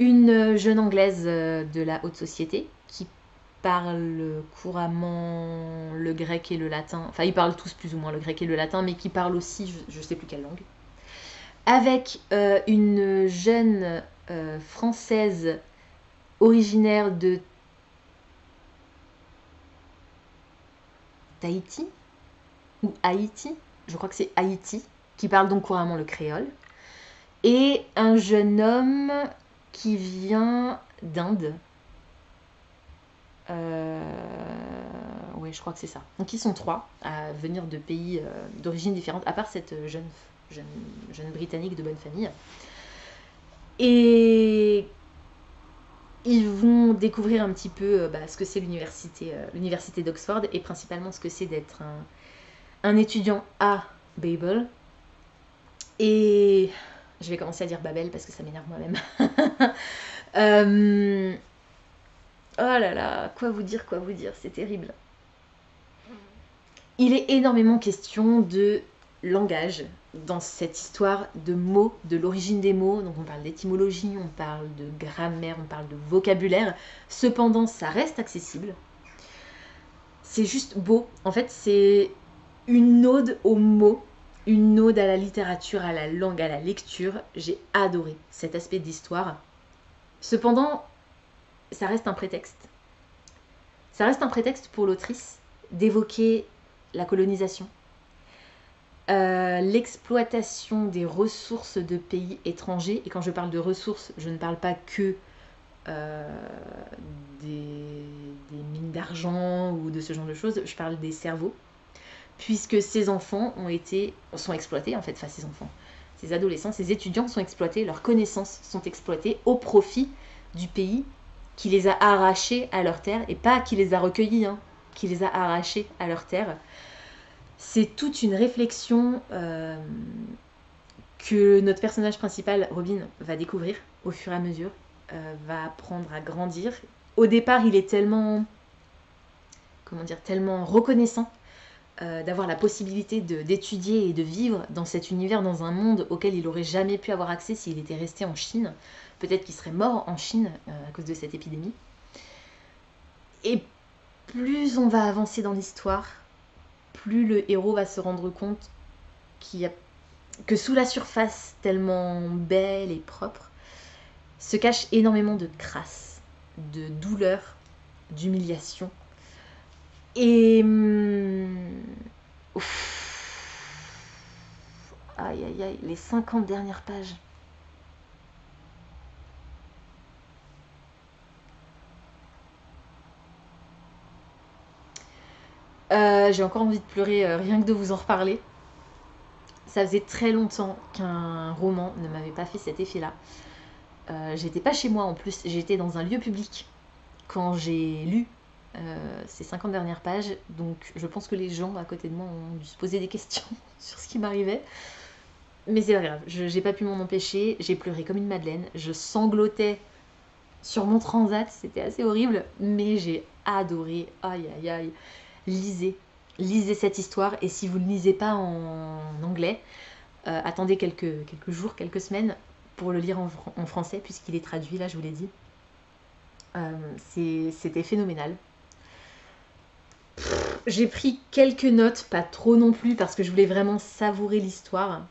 [SPEAKER 1] Une jeune anglaise de la haute société qui parle couramment le grec et le latin. Enfin, ils parlent tous plus ou moins le grec et le latin, mais qui parle aussi, je ne sais plus quelle langue. Avec une jeune française originaire de Tahiti ou Haïti, je crois que c'est Haïti, qui parle donc couramment le créole, et un jeune homme qui vient d'Inde. Ouais, je crois que c'est ça. Donc ils sont 3 à venir de pays d'origine différentes, à part cette jeune Britannique de bonne famille. Et ils vont découvrir un petit peu ce que c'est l'université d'Oxford et principalement ce que c'est d'être un étudiant à Babel. Et je vais commencer à dire Babel parce que ça m'énerve moi-même. Oh là là, quoi vous dire, c'est terrible. Il est énormément question de langage dans cette histoire de mots, de l'origine des mots. Donc on parle d'étymologie, on parle de grammaire, on parle de vocabulaire. Cependant, ça reste accessible. C'est juste beau. En fait, c'est une ode aux mots, une ode à la littérature, à la langue, à la lecture. J'ai adoré cet aspect d'histoire. Cependant, ça reste un prétexte. Ça reste un prétexte pour l'autrice d'évoquer la colonisation, l'exploitation des ressources de pays étrangers. Et quand je parle de ressources, je ne parle pas que des mines d'argent ou de ce genre de choses, je parle des cerveaux, puisque ces enfants sont exploités, en fait, enfin ces enfants, ces adolescents, ces étudiants sont exploités, leurs connaissances sont exploitées au profit du pays qui les a arrachés à leur terre, et pas qui les a recueillis, hein, qui les a arrachés à leur terre. C'est toute une réflexion que notre personnage principal, Robin, va découvrir au fur et à mesure, va apprendre à grandir. Au départ, il est tellement reconnaissant d'avoir la possibilité d'étudier et de vivre dans cet univers, dans un monde auquel il n'aurait jamais pu avoir accès s'il était resté en Chine. Peut-être qu'il serait mort en Chine à cause de cette épidémie. Et plus on va avancer dans l'histoire, plus le héros va se rendre compte que sous la surface tellement belle et propre se cache énormément de crasse, de douleur, d'humiliation. Et aïe aïe aïe, les 50 dernières pages. J'ai encore envie de pleurer rien que de vous en reparler. Ça faisait très longtemps qu'un roman ne m'avait pas fait cet effet-là. J'étais pas chez moi en plus, j'étais dans un lieu public quand j'ai lu ces 50 dernières pages, donc je pense que les gens à côté de moi ont dû se poser des questions sur ce qui m'arrivait. Mais c'est pas grave, j'ai pas pu m'en empêcher, j'ai pleuré comme une madeleine, je sanglotais sur mon transat, c'était assez horrible, mais j'ai adoré, aïe aïe aïe. Lisez cette histoire, et si vous ne lisez pas en anglais, attendez quelques jours, quelques semaines pour le lire en français, puisqu'il est traduit, là je vous l'ai dit. C'était phénoménal. J'ai pris quelques notes, pas trop non plus, parce que je voulais vraiment savourer l'histoire.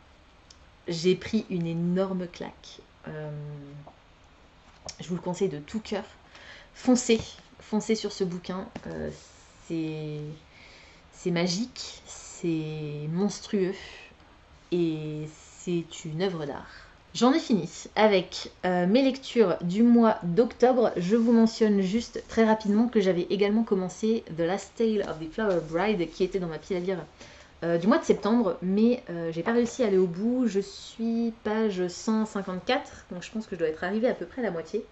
[SPEAKER 1] J'ai pris une énorme claque. Je vous le conseille de tout cœur. Foncez sur ce bouquin. C'est magique, c'est monstrueux et c'est une œuvre d'art. J'en ai fini avec mes lectures du mois d'octobre. Je vous mentionne juste très rapidement que j'avais également commencé The Last Tale of the Flower Bride, qui était dans ma pile à lire du mois de septembre, mais j'ai pas réussi à aller au bout. Je suis page 154, donc je pense que je dois être arrivée à peu près à la moitié.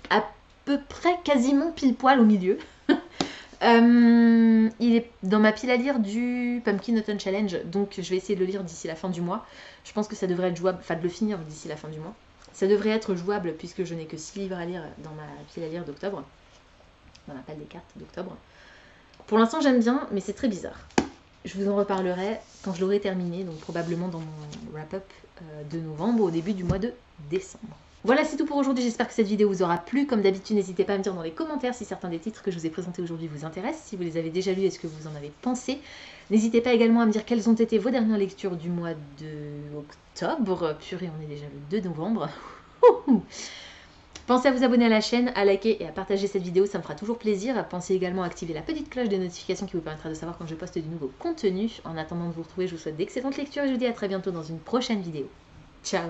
[SPEAKER 1] À peu près quasiment pile poil au milieu. Il est dans ma pile à lire du Pumpkin Autumn Challenge, donc je vais essayer de le lire d'ici la fin du mois. Je pense que ça devrait être jouable, enfin de le finir d'ici la fin du mois. Ça devrait être jouable puisque je n'ai que 6 livres à lire dans ma pile à lire d'octobre, dans la pile des cartes d'octobre. Pour l'instant j'aime bien, mais c'est très bizarre. Je vous en reparlerai quand je l'aurai terminé, donc probablement dans mon wrap-up de novembre, au début du mois de décembre. Voilà, c'est tout pour aujourd'hui. J'espère que cette vidéo vous aura plu. Comme d'habitude, n'hésitez pas à me dire dans les commentaires si certains des titres que je vous ai présentés aujourd'hui vous intéressent. Si vous les avez déjà lus, est-ce que vous en avez pensé? N'hésitez pas également à me dire quelles ont été vos dernières lectures du mois d'octobre. Purée, on est déjà le 2 novembre. Pensez à vous abonner à la chaîne, à liker et à partager cette vidéo, ça me fera toujours plaisir. Pensez également à activer la petite cloche de notification qui vous permettra de savoir quand je poste du nouveau contenu. En attendant de vous retrouver, je vous souhaite d'excellentes lectures et je vous dis à très bientôt dans une prochaine vidéo. Ciao!